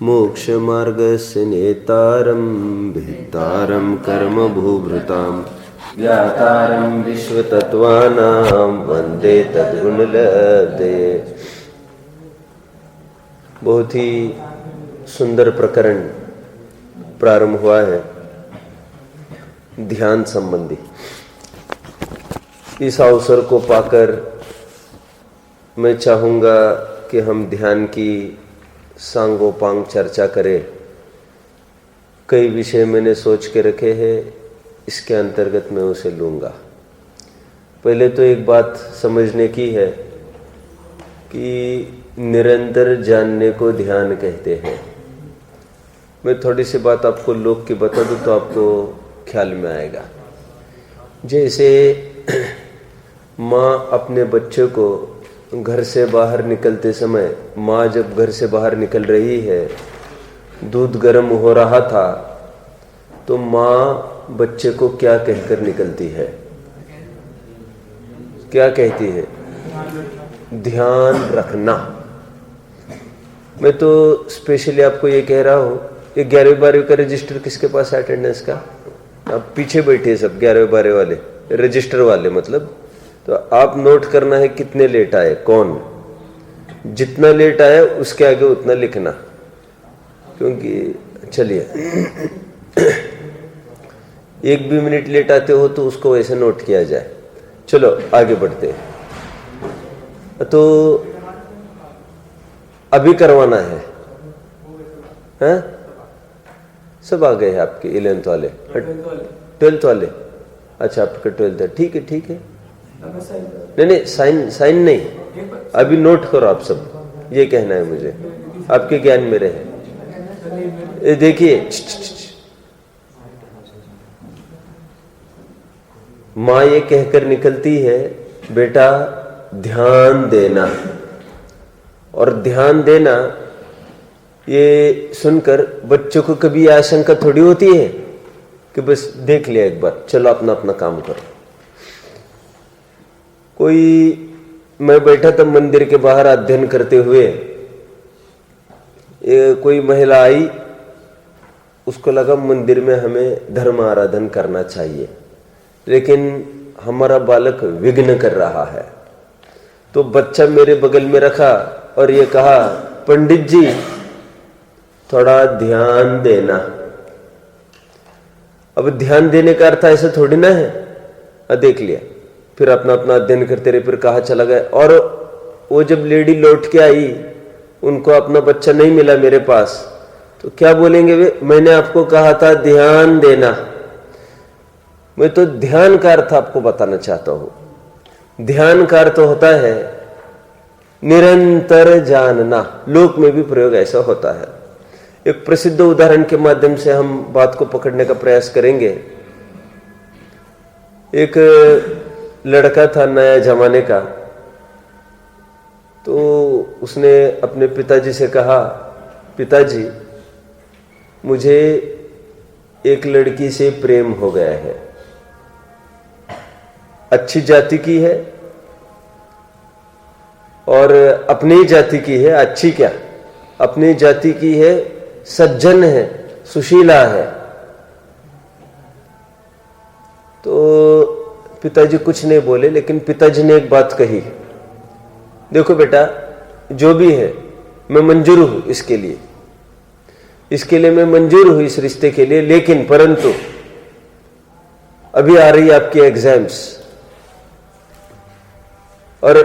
मोक्षमार्गस्य नेतारं भित्तारं कर्मभूभृतां ज्ञातारं विश्वतत्त्वानां वन्दे तद्गुणलब्धे। बहुत ही सुंदर प्रकरण प्रारंभ हुआ है ध्यान संबंधी। इस अवसर को पाकर मैं चाहूँगा कि हम ध्यान की सांगोपांग चर्चा करें। कई विषय मैंने सोच के रखे हैं, इसके अंतर्गत मैं उसे लूँगा। पहले तो एक बात समझने की है कि निरंतर जानने को ध्यान कहते हैं। मैं थोड़ी सी बात आपको लोक की बता दूँ तो आपको ख्याल में आएगा। जैसे माँ अपने बच्चे को घर से बाहर निकलते समय, माँ जब घर से बाहर निकल रही है, दूध गर्म हो रहा था, तो माँ बच्चे को क्या कहकर निकलती है? क्या कहती है? ध्यान रखना। मैं तो स्पेशली आपको ये कह रहा हूँ, ये 11वीं 12वीं का रजिस्टर किसके पास है अटेंडेंस का? आप पीछे बैठे सब 11वीं 12वीं वाले, रजिस्टर वाले मतलब। तो आप नोट करना है कितने लेट आए, कौन जितना लेट आया उसके आगे उतना लिखना, क्योंकि चलिए एक भी मिनट लेट आते हो तो उसको वैसे नोट किया जाए। चलो आगे बढ़ते हैं। तो अभी करवाना है, हैं? सब आ गए हैं आपके 11th वाले, 12th वाले। अच्छा आपका 12th है, ठीक है ठीक है। नहीं साइन नहीं, अभी नोट करो आप सब, ये कहना है मुझे, आपके ज्ञान में रहे। देखिए माँ ये कहकर निकलती है, बेटा ध्यान देना। और ध्यान देना ये सुनकर बच्चों को कभी आशंका थोड़ी होती है कि बस देख लिया एक बार, चलो अपना अपना काम करो। मैं बैठा था मंदिर के बाहर अध्ययन करते हुए, कोई महिला आई, उसको लगा मंदिर में हमें धर्म आराधन करना चाहिए, लेकिन हमारा बालक विघ्न कर रहा है। तो बच्चा मेरे बगल में रखा और ये कहा, पंडित जी थोड़ा ध्यान देना। अब ध्यान देने का अर्थ ऐसा थोड़ी ना है। देख लिया, फिर अपना अपना अध्ययन करते रहे, फिर कहाँ चला गया। और वो जब लेडी लौट के आई, उनको अपना बच्चा नहीं मिला मेरे पास, तो क्या बोलेंगे वे? मैंने आपको कहा था ध्यान देना। मैं तो ध्यान का अर्थ आपको बताना चाहता हूं। ध्यान का अर्थ होता है निरंतर जानना। लोक में भी प्रयोग ऐसा होता है। एक प्रसिद्ध उदाहरण के माध्यम से हम बात को पकड़ने का प्रयास करेंगे। एक लड़का था नया जमाने का, तो उसने अपने पिताजी से कहा, पिताजी मुझे एक लड़की से प्रेम हो गया है, अच्छी जाति की है और अपनी जाति की है। अच्छी क्या, अपनी जाति की है, सज्जन है, सुशीला है। तो पिताजी कुछ नहीं बोले, लेकिन पिताजी ने एक बात कही, देखो बेटा जो भी है मैं मंजूर हूं इसके लिए मैं मंजूर हूं इस रिश्ते के लिए, लेकिन परंतु अभी आ रही है आपकी एग्जाम्स, और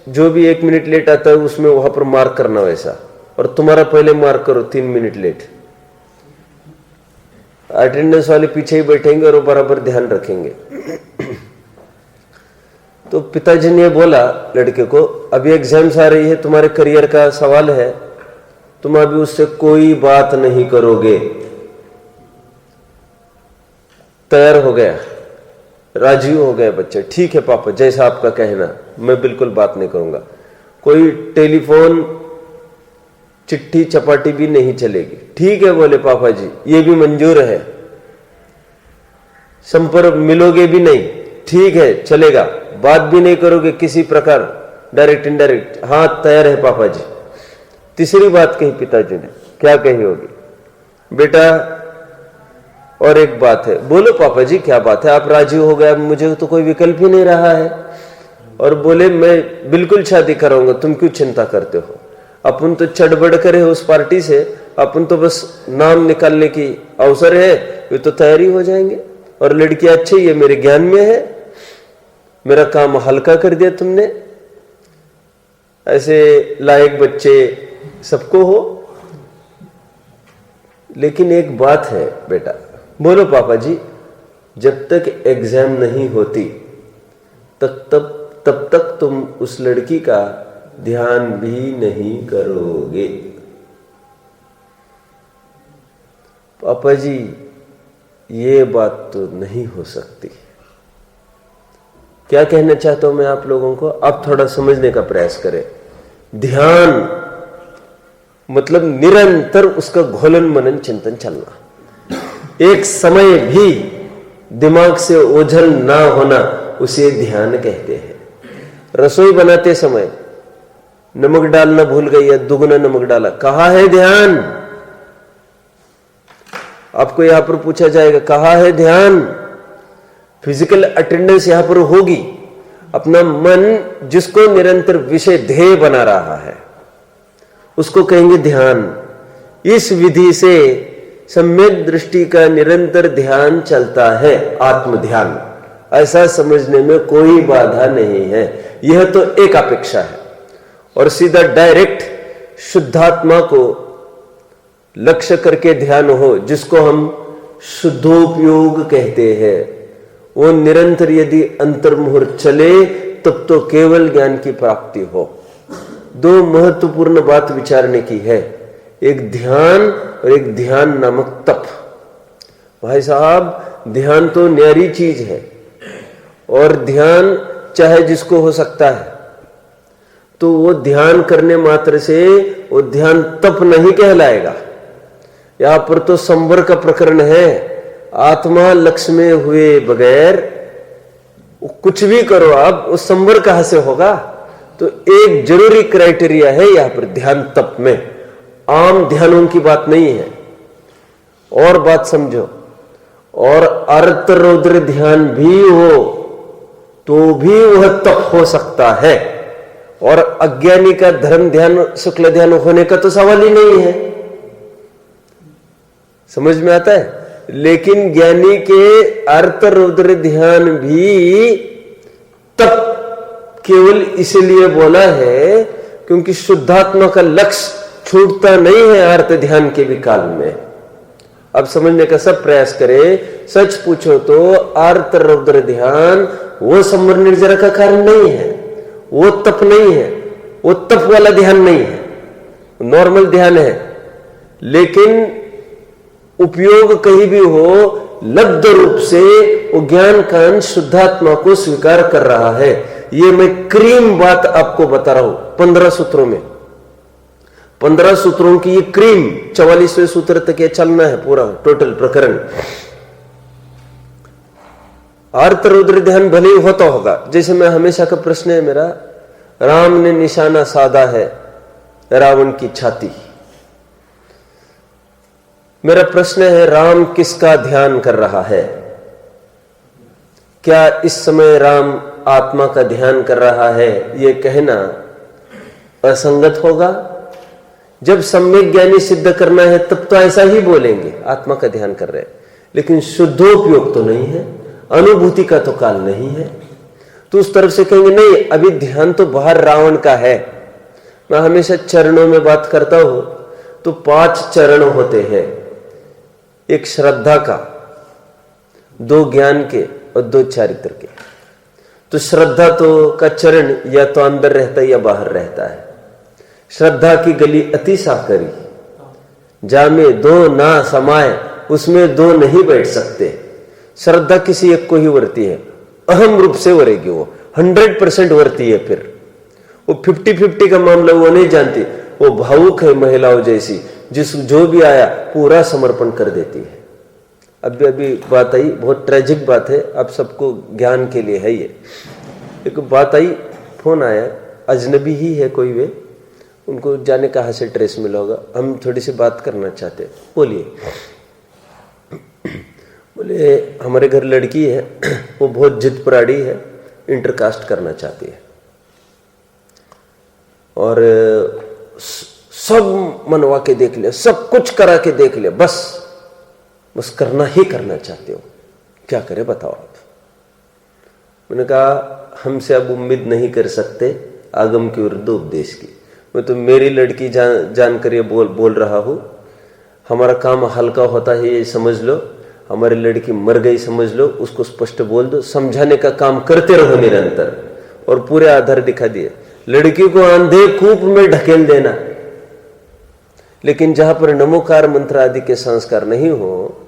जो भी 1 मिनट लेट आता है उसमें वहां पर मार्क करना वैसा, और तुम्हारा पहले मार्क करो 3 मिनट लेट। अटेंडेंस वाले पीछे ही बैठेंगे और वो बराबर ध्यान रखेंगे। तो पिताजी ने बोला लड़के को, अभी एग्जाम्स आ रही है, तुम्हारे करियर का सवाल है, तुम अभी उससे कोई बात नहीं करोगे। तैयार हो गया, राजी हो गए बच्चे। ठीक है पापा, जैसा आपका कहना, मैं बिल्कुल बात नहीं करूंगा। कोई टेलीफोन चिट्ठी चपाटी भी नहीं चलेगी। ठीक है बोले पापा जी, ये भी मंजूर है। संपर्क मिलोगे भी नहीं, ठीक है चलेगा। बात भी नहीं करोगे किसी प्रकार, डायरेक्ट इनडायरेक्ट, हाँ तैयार है पापा जी। तीसरी बात कही पिताजी ने, क्या कही होगी? बेटा और एक बात है। बोलो पापा जी क्या बात है? आप राजी हो गए, मुझे तो कोई विकल्प ही नहीं रहा है। और बोले मैं बिल्कुल शादी कराऊंगा, तुम क्यों चिंता करते हो? अपन तो चढ़बड़ करे उस पार्टी से, अपन तो बस नाम निकालने की अवसर है, वे तो तैयारी हो जाएंगे। और लड़की अच्छी, ये मेरे ज्ञान में है, मेरा काम हल्का कर दिया तुमने, ऐसे लायक बच्चे सबको हो। लेकिन एक बात है बेटा, बोलो पापा जी, जब तक एग्जाम नहीं होती तब तक तुम उस लड़की का ध्यान भी नहीं करोगे। पापा जी ये बात तो नहीं हो सकती। क्या कहना चाहता हूं मैं आप लोगों को? आप थोड़ा समझने का प्रयास करें। ध्यान मतलब निरंतर उसका घोलन मनन चिंतन चलना, एक समय भी दिमाग से ओझल ना होना, उसे ध्यान कहते हैं। रसोई बनाते समय नमक डालना भूल गई या दुगना नमक डाला, कहाँ है ध्यान? आपको यहां पर पूछा जाएगा कहाँ है ध्यान? फिजिकल अटेंडेंस यहां पर होगी। अपना मन जिसको निरंतर विषय ध्येय बना रहा है उसको कहेंगे ध्यान। इस विधि से सम्यक दृष्टि का निरंतर ध्यान चलता है, आत्म ध्यान। ऐसा समझने में कोई बाधा नहीं है। यह तो एक अपेक्षा है। और सीधा डायरेक्ट शुद्धात्मा को लक्ष्य करके ध्यान हो, जिसको हम शुद्धोपयोग कहते हैं, वो निरंतर यदि अंतर्मुहूर्त चले तब तो केवल ज्ञान की प्राप्ति हो। दो महत्वपूर्ण बात विचारने की है, एक ध्यान और एक ध्यान नामक तप। भाई साहब ध्यान तो न्यारी चीज है, और ध्यान चाहे जिसको हो सकता है, तो वो ध्यान करने मात्र से वो ध्यान तप नहीं कहलाएगा। यहां पर तो संवर का प्रकरण है। आत्मा लक्ष्य में हुए बगैर कुछ भी करो आप, उस संवर कहां से होगा? तो एक जरूरी क्राइटेरिया है यहां पर ध्यान तप में, आम ध्यानों की बात नहीं है। और बात समझो, और अर्थ रौद्र ध्यान भी हो तो भी वह तप हो सकता है। और अज्ञानी का धर्म ध्यान, शुक्ल ध्यान होने का तो सवाल ही नहीं है। समझ में आता है? लेकिन ज्ञानी के अर्थ रौद्र ध्यान भी तप केवल इसलिए बोला है क्योंकि शुद्धात्मा का लक्ष्य छूटता नहीं है अर्थ ध्यान के भी काल में। अब समझने का सब प्रयास करें। सच पूछो तो अर्थ रौद्र ध्यान वो संवर निर्जरा का कारण नहीं है, वो तप नहीं है, वो तप वाला ध्यान नहीं है, नॉर्मल ध्यान है। लेकिन उपयोग कहीं भी हो, लब्ध रूप से वो ज्ञान कान शुद्धात्मा को स्वीकार कर रहा है। ये मैं क्रीम बात आपको बता रहा हूं 15 सूत्रों में। 15 सूत्रों की ये क्रीम, 44वें सूत्र तक ये चलना है पूरा टोटल प्रकरण। अर्थ रौद्र ध्यान भले ही होता होगा। जैसे मैं हमेशा का प्रश्न है मेरा, राम ने निशाना साधा है रावण की छाती। मेरा प्रश्न है, राम किसका ध्यान कर रहा है? क्या इस समय राम आत्मा का ध्यान कर रहा है? यह कहना असंगत होगा। जब सम्यक ज्ञानी सिद्ध करना है तब तो ऐसा ही बोलेंगे, आत्मा का ध्यान कर रहे हैं। लेकिन शुद्धोपयोग तो नहीं है, अनुभूति का तो काल नहीं है, तो उस तरफ से कहेंगे नहीं, अभी ध्यान तो बाहर रावण का है। मैं हमेशा चरणों में बात करता हूं, तो 5 चरण होते हैं। एक श्रद्धा का, 2 ज्ञान के और 2 चारित्र के। तो श्रद्धा तो का चरण या तो अंदर रहता है या बाहर रहता है। श्रद्धा की गली अति साकरी, जामे 2 ना समाये, उसमें 2 नहीं बैठ सकते। श्रद्धा किसी एक को ही वर्ती है, अहम रूप से वरेगी, वो 100% वर्ती है। फिर वो 50-50 का मामला वो नहीं जानती, वो भावुक है महिलाओं जैसी, जिस जो भी आया पूरा समर्पण कर देती है। अभी बात आई, बहुत ट्रेजिक बात है, आप सबको ज्ञान के लिए है ये। एक बात आई, फोन आया, अजनबी ही है कोई वे, उनको जाने कहाँ से ड्रेस मिला होगा, हम थोड़ी सी बात करना चाहते। बोलिए। बोले हमारे घर लड़की है, वो बहुत जिद प्राड़ी है, इंटरकास्ट करना चाहती है और सब मनवा के देख लिया, सब कुछ करा के देख लिया, बस करना ही करना चाहते हो, क्या करे बताओ आप। मैंने कहा हमसे अब उम्मीद नहीं कर सकते आगम के विरुद्ध उपदेश की। मैं तो मेरी लड़की जानकर ये बोल रहा हूं, हमारा काम हल्का होता है ये समझ लो, हमारी लड़की मर गई समझ लो, उसको स्पष्ट बोल दो, समझाने का काम करते रहो निरंतर, और पूरे आधार दिखा दिए। लड़की को अंधे कूप में ढकेल देना, लेकिन जहां पर नमोकार मंत्र आदि के संस्कार नहीं हो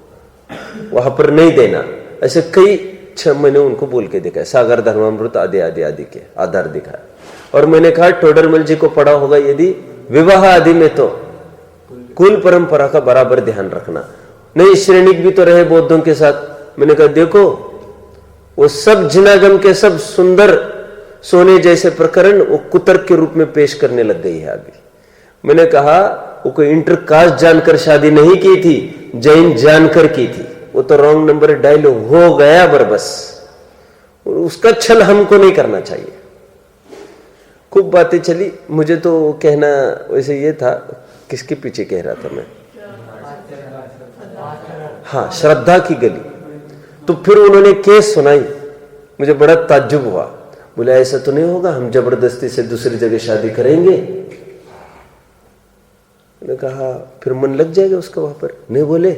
वहां पर नहीं देना। ऐसे कई 6 महीने उनको बोल के देखा है, सागर धर्मामृत आदि आदि आदि के आधार दिखा। और मैंने कहा टोडरमल जी को पढ़ा होगा, यदि विवाह आदि में तो कुल परंपरा का बराबर ध्यान रखना, नहीं श्रेणिक भी तो रहे बौद्धों के साथ। मैंने कहा देखो वो सब जिनागम के सब सुंदर सोने जैसे प्रकरण वो कुतर्क के रूप में पेश करने लग गई है अभी। मैंने कहा वो कोई इंटरकास्ट जानकर शादी नहीं की थी, जैन जानकर की थी, वो तो रॉन्ग नंबर डायल हो गया बरबस, उसका छल हमको नहीं करना चाहिए। खूब बातें चली, मुझे तो कहना वैसे ये था, किसके पीछे कह रहा था मैं, हाँ श्रद्धा की गली। तो फिर उन्होंने केस सुनाई, मुझे बड़ा ताज्जुब हुआ। बोले ऐसा तो नहीं होगा हम जबरदस्ती से दूसरी जगह शादी करेंगे। मैंने कहा फिर मन लग जाएगा उसका वहां पर। नहीं बोले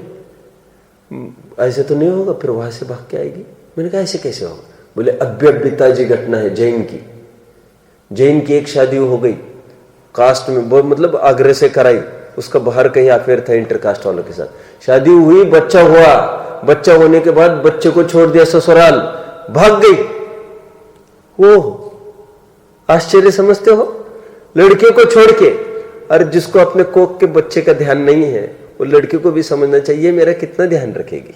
ऐसे तो नहीं होगा, फिर वहां से भाग के आएगी। मैंने कहा ऐसे कैसे होगा। बोले अभ्यपिताजी घटना है जैन की एक शादी हो गई कास्ट में, बहुत मतलब आग्रह से कराई, उसका बाहर कहीं अफेयर था इंटरकास्ट वालों के साथ। शादी हुई, बच्चा हुआ, बच्चा होने के बाद बच्चे को छोड़ दिया ससुराल, भाग गई। वो आश्चर्य समझते हो, लड़के को छोड़ के। और जिसको अपने कोख के बच्चे का ध्यान नहीं है वो लड़के को भी समझना चाहिए मेरा कितना ध्यान रखेगी।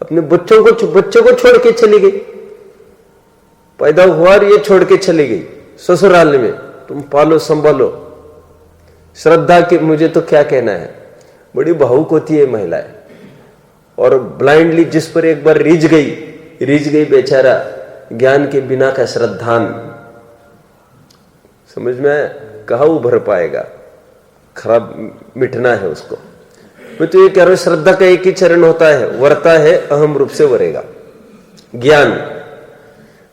अपने बच्चे को छोड़ के चली गई, पैदा हुआ और ये छोड़ के चली गई ससुराल में, तुम पालो संभालो। श्रद्धा की मुझे तो क्या कहना है, बड़ी भावुक होती है महिलाएं, और ब्लाइंडली जिस पर एक बार रिझ गई बेचारा, ज्ञान के बिना का श्रद्धान, समझ में कहाँ उभर पाएगा, खराब मिटना है उसको। मैं तो ये कह रहा हूं श्रद्धा का एक ही चरण होता है, वरता है अहम रूप से वरेगा। ज्ञान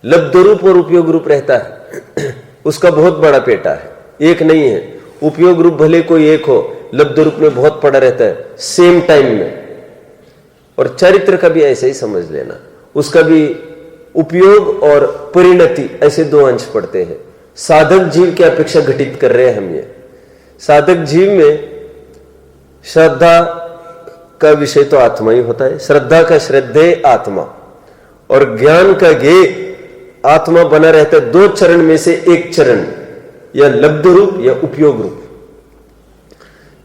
लब्ध रूप और उपयोग रूप रहता है, उसका बहुत बड़ा पेटा है, एक नहीं है। उपयोग रूप भले कोई एक हो, लब्ध रूप में बहुत पड़ा रहता है सेम टाइम में। और चरित्र का भी ऐसे ही समझ लेना, उसका भी उपयोग और परिणति ऐसे 2 अंश पड़ते हैं। साधक जीव की अपेक्षा घटित कर रहे हैं हम ये। साधक जीव में श्रद्धा का विषय तो आत्मा ही होता है, श्रद्धा का श्रद्धेय आत्मा, और ज्ञान का ज्ञेय आत्मा बना रहता है। 2 चरण में से एक चरण, या लब्ध रूप या उपयोग रूप।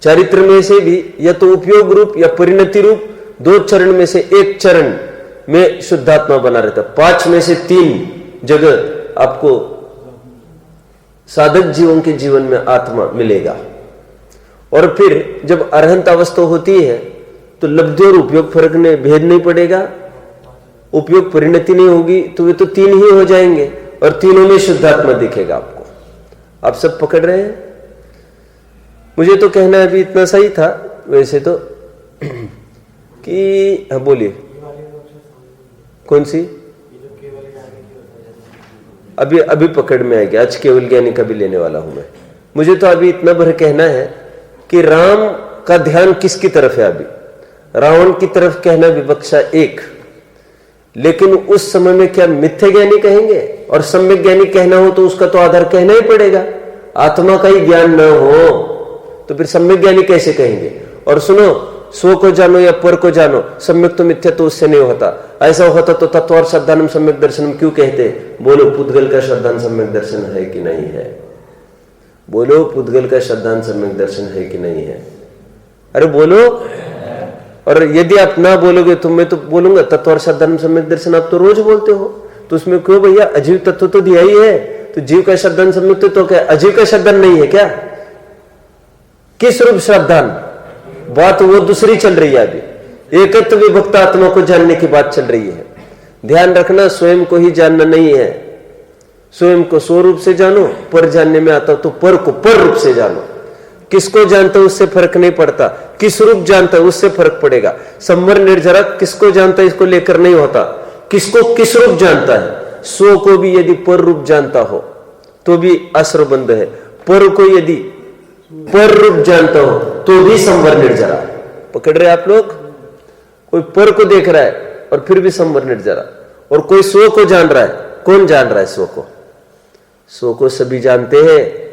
चरित्र में से भी या तो उपयोग रूप या परिणति रूप, 2 चरण में से एक चरण में शुद्धात्मा बना रहता है। 5 में से 3 जगह आपको साधक जीवों के जीवन में आत्मा मिलेगा। और फिर जब अरहंत अवस्था होती है तो लब्धि और उपयोग फर्क नहीं, भेद नहीं पड़ेगा, उपयोग परिणति नहीं होगी, तो वे तो 3 ही हो जाएंगे, और तीनों में शुद्धात्मा दिखेगा आपको। आप सब पकड़ रहे हैं। मुझे तो कहना अभी इतना सही था वैसे तो कि हाँ बोलिए कौन सी, अभी पकड़ में आएगी। आज केवल ज्ञानी का भी लेने वाला हूं मैं। मुझे तो अभी इतना भर कहना है कि राम का ध्यान किसकी तरफ है। अभी रावण की तरफ कहना विवक्षा एक, लेकिन उस समय में क्या मिथ्या ज्ञानी कहेंगे और सम्यक ज्ञानी कहना हो तो उसका तो आधार कहना ही पड़ेगा। आत्मा का ही ज्ञान न हो तो फिर सम्यक ज्ञानी कैसे कहेंगे। और सुनो, स्व को जानो या पर को जानो, सम्यक तो मिथ्या तो उससे नहीं होता। ऐसा होता तो तत्व श्रद्धानम सम्यक दर्शनम क्यों कहते। बोलो पुद्गल का श्रद्धान सम्यक दर्शन है कि नहीं है। बोलो पुद्गल का श्रद्धान सम्यक दर्शन है कि नहीं है। अरे बोलो। और यदि आप ना बोलोगे तो मैं तो बोलूंगा तत्व और श्रद्धानम सम्यक दर्शन आप तो रोज बोलते हो, तो उसमें क्यों भैया अजीव तत्व तो दिया ही है, तो जीव का श्रद्धान सम्यक तो क्या अजीव का श्रद्धान नहीं है क्या। किस रूप श्रद्धान, बात वो दूसरी चल रही है। अभी एकत्व विभक्त आत्मा को जानने की बात चल रही है। ध्यान रखना, स्वयं को ही जानना नहीं है। स्वयं को स्वरूप से जानो, पर जानने में आता तो पर को पर रूप से जानो। किसको जानता है उससे फर्क नहीं पड़ता, किस रूप जानता है उससे फर्क पड़ेगा। संवर निर्जरा किसको जानता है इसको लेकर नहीं होता, किसको किस रूप जानता है। स्व को भी यदि पर रूप जानता हो तो भी आश्रबंध है, पर को यदि पर रूप जानता हो तो भी संवर निर्जरा। पकड़ रहे आप लोग? कोई पर को देख रहा है और फिर भी संवर निर्जरा, और कोई स्व को जान रहा है। कौन जान रहा है स्व को? स्व को सभी जानते हैं,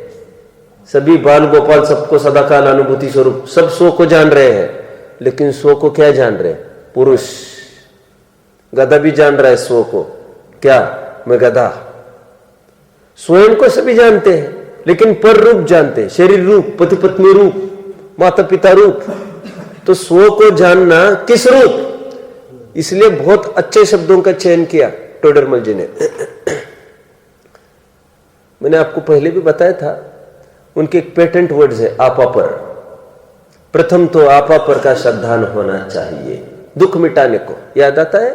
सभी बाल गोपाल सबको सदाकाल अनुभूति स्वरूप सब स्व को जान रहे हैं, लेकिन स्व को क्या जान रहे हैं? पुरुष। गधा भी जान रहा है स्व को, क्या मैं गधा। स्वयं को सभी जानते हैं लेकिन पर रूप जानते हैं, शरीर रूप, पति पत्नी रूप, माता पिता रूप। तो स्व को जानना किस रूप, इसलिए बहुत अच्छे शब्दों का चयन किया टोडरमल जी ने। मैंने आपको पहले भी बताया था, उनके एक पेटेंट वर्ड्स है आपा पर। प्रथम तो आपा पर का श्रद्धान होना चाहिए, दुख मिटाने को। याद आता है?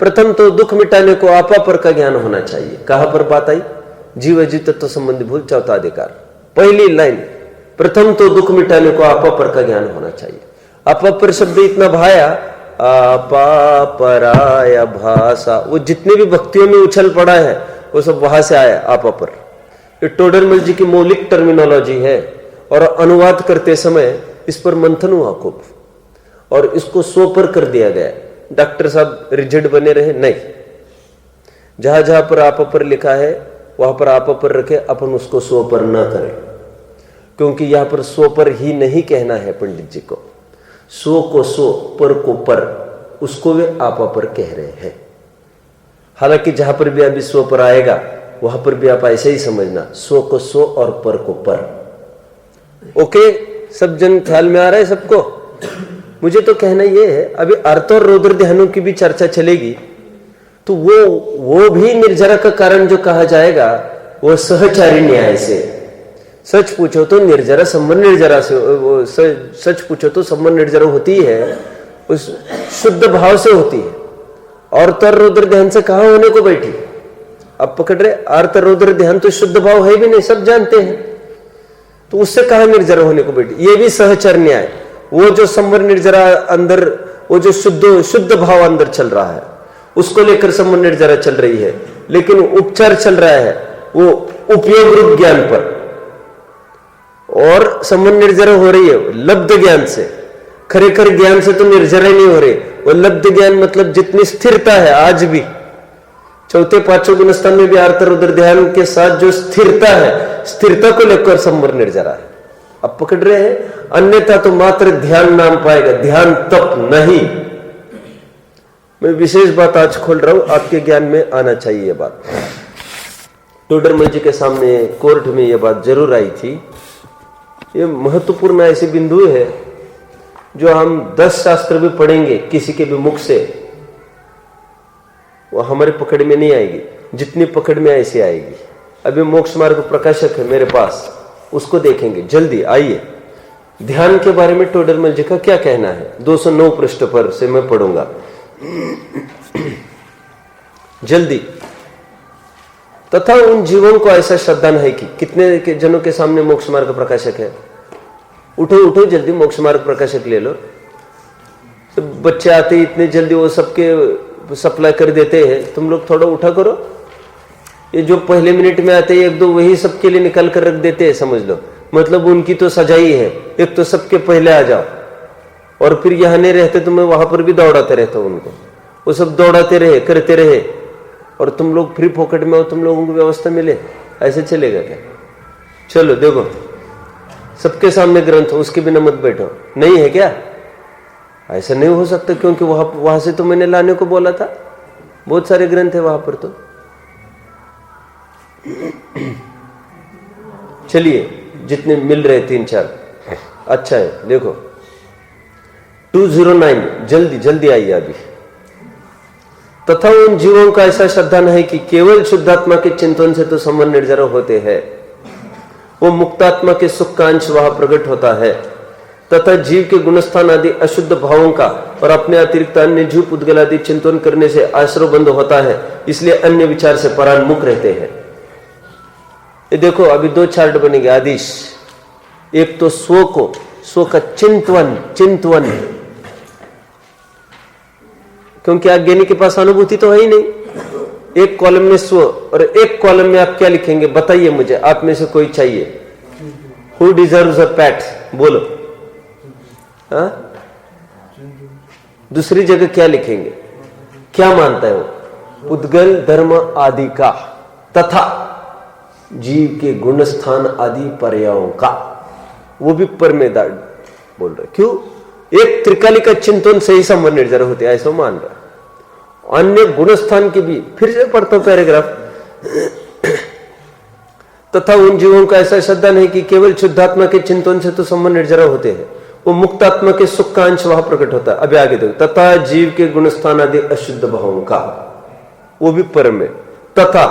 प्रथम तो दुख मिटाने को आपा पर का ज्ञान होना चाहिए। कहां पर बात आई? जीव अजीव तत्व संबंधी भूल चौथा अधिकार, पहली लाइन, प्रथम तो दुख मिटाने को आपा पर का ज्ञान होना चाहिए। आपा पर शब्द इतना भाया, आपा पराया भाषा, वो जितने भी भक्तियों में उछल पड़ा है वो सब वहां से आया, आपा पर। ये टोडरमल जी की मौलिक टर्मिनोलॉजी है, और अनुवाद करते समय इस पर मंथन हुआ खूब, और इसको स्व पर कर दिया गया। डॉक्टर साहब रिजिड बने रहे नहीं, जहां जहां पर आपा पर लिखा है वहां पर आपा पर रखे, अपन उसको स्व पर न करें, क्योंकि यहां पर स्व पर ही नहीं कहना है पंडित जी को। स्व को स्व, पर को पर, उसको वे आपा पर कह रहे हैं। हालांकि जहां पर भी अभी स्व पर आएगा वहां पर भी आप ऐसे ही समझना, स्व को स्व और पर को पर। ओके, सब जन ख्याल में आ रहा है सबको? मुझे तो कहना यह है, अभी अर्थ और रौद्र ध्यानों की भी चर्चा चलेगी, तो वो भी निर्जरा का कारण जो कहा जाएगा वो सहचारी न्याय से। सच पूछो तो निर्जरा संबंध निर्जरा से, सच पूछो तो संबंध निर्जरा होती है उस शुद्ध भाव से होती है, और तर रौद्र ध्यान से कहां होने को बैठी। अब पकड़ रहे, अर्थ रौद्र ध्यान तो शुद्ध भाव है भी नहीं, सब जानते हैं, तो उससे कहां निर्जरा होने को बैठी। ये भी सहचर न्याय, वो जो संवर निर्जरा अंदर, वो जो शुद्ध भाव अंदर चल रहा है उसको लेकर संवर निर्जरा चल रही है, लेकिन उपचार चल रहा है वो उपयोग रूप ज्ञान पर, और संवर निर्जरा हो रही है लब्ध ज्ञान से। खरेखर ज्ञान से तो निर्जरा नहीं हो रही, वो लब्ध ज्ञान मतलब जितनी स्थिरता है आज भी चौथे पांचों गुणस्थान में भी अर्थ रौद्र ध्यान के साथ जो स्थिरता है, स्थिरता को लेकर संवर निर्जरा है। अब पकड़ रहे हैं? अन्यथा तो मात्र ध्यान नाम पाएगा, ध्यान तप नहीं। मैं विशेष बात आज खोल रहा हूं, आपके ज्ञान में आना चाहिए ये बात। टोडरमल जी के सामने कोर्ट में ये बात जरूर आई थी। ये महत्वपूर्ण ऐसे बिंदु है जो हम 10 शास्त्र भी पढ़ेंगे किसी के भी मुख से, वो हमारे पकड़ में नहीं आएगी, जितनी पकड़ में ऐसी आएगी। अभी मोक्ष मार्ग प्रकाशक है मेरे पास, उसको देखेंगे जल्दी। आइए, ध्यान के बारे में टोडरमल जी का क्या कहना है, 209 पृष्ठ पर से मैं पढ़ूंगा जल्दी। तथा उन जीवों को ऐसा श्रद्धा है कि कितने के जनों के सामने मोक्ष मार्ग प्रकाशक है। उठो उठो जल्दी, मोक्ष मार्ग प्रकाशक ले लो। तो बच्चे आते इतने जल्दी वो सबके सप्लाई कर देते हैं, तुम लोग थोड़ा उठा करो। ये जो पहले मिनट में आते हैं एक दो, वही सबके लिए निकाल कर रख देते हैं, समझ लो। मतलब उनकी तो सजाई है, एक तो सबके पहले आ जाओ, और फिर यहाँ नहीं रहते तो मैं वहां पर भी दौड़ाते रहता हूं उनको। वो सब दौड़ाते रहे, करते रहे, और तुम लोग फ्री पॉकेट में हो, तुम लोगों को व्यवस्था मिले, ऐसे चलेगा क्या? चलो देखो, सबके सामने ग्रंथ, उसके बिना मत बैठो। नहीं है क्या? ऐसा नहीं हो सकता, क्योंकि वहां से तो मैंने लाने को बोला था। बहुत सारे ग्रंथ है वहां पर तो। चलिए, जितने मिल रहे 3-4 अच्छा है। देखो 209, जल्दी जल्दी आइए अभी। तथा उन जीवों का ऐसा श्रद्धा है कि केवल शुद्धात्मा के चिंतन से तो संबंध निर्जरा होते हैं। वो मुक्तात्मा के सुख का अंश वहां प्रकट होता है तथा जीव के गुणस्थान आदि अशुद्ध भावों का और अपने अतिरिक्त अन्य जीव पुद्गल आदि चिंतन करने से आश्रयबंद होता है, इसलिए अन्य विचार से परान्मुख रहते हैं। ये देखो अभी दो चार्ट बनेंगे आदिश। एक तो स्व का चिंतवन, क्योंकि अज्ञानी के पास अनुभूति तो है ही नहीं। एक कॉलम में स्व और एक कॉलम में आप क्या लिखेंगे बताइए मुझे, आप में से कोई चाहिए? हु डिजर्व्स अ पैट, बोलो। हाँ, दूसरी जगह क्या लिखेंगे? क्या मानता है वो? पुद्गल धर्म आदि का तथा जीव के गुणस्थान आदि पर्यायों का, वो भी पर में बोल रहे। क्यों? एक त्रिकाली का चिंतन से ही संबंध निर्जर होते हैं, ऐसा मान रहा। अन्य गुणस्थान के भी, फिर से पढ़ता हूं पैराग्राफ। तथा उन जीवों का ऐसा श्रद्धा नहीं कि केवल शुद्धात्मा के चिंतन से तो संबंध निर्जर होते हैं, वो मुक्तात्मा के सुख का अंश वहां प्रकट होता है। अभी आगे देखो, तथा जीव के गुणस्थान आदि अशुद्ध भावों का, वो भी पर में, तथा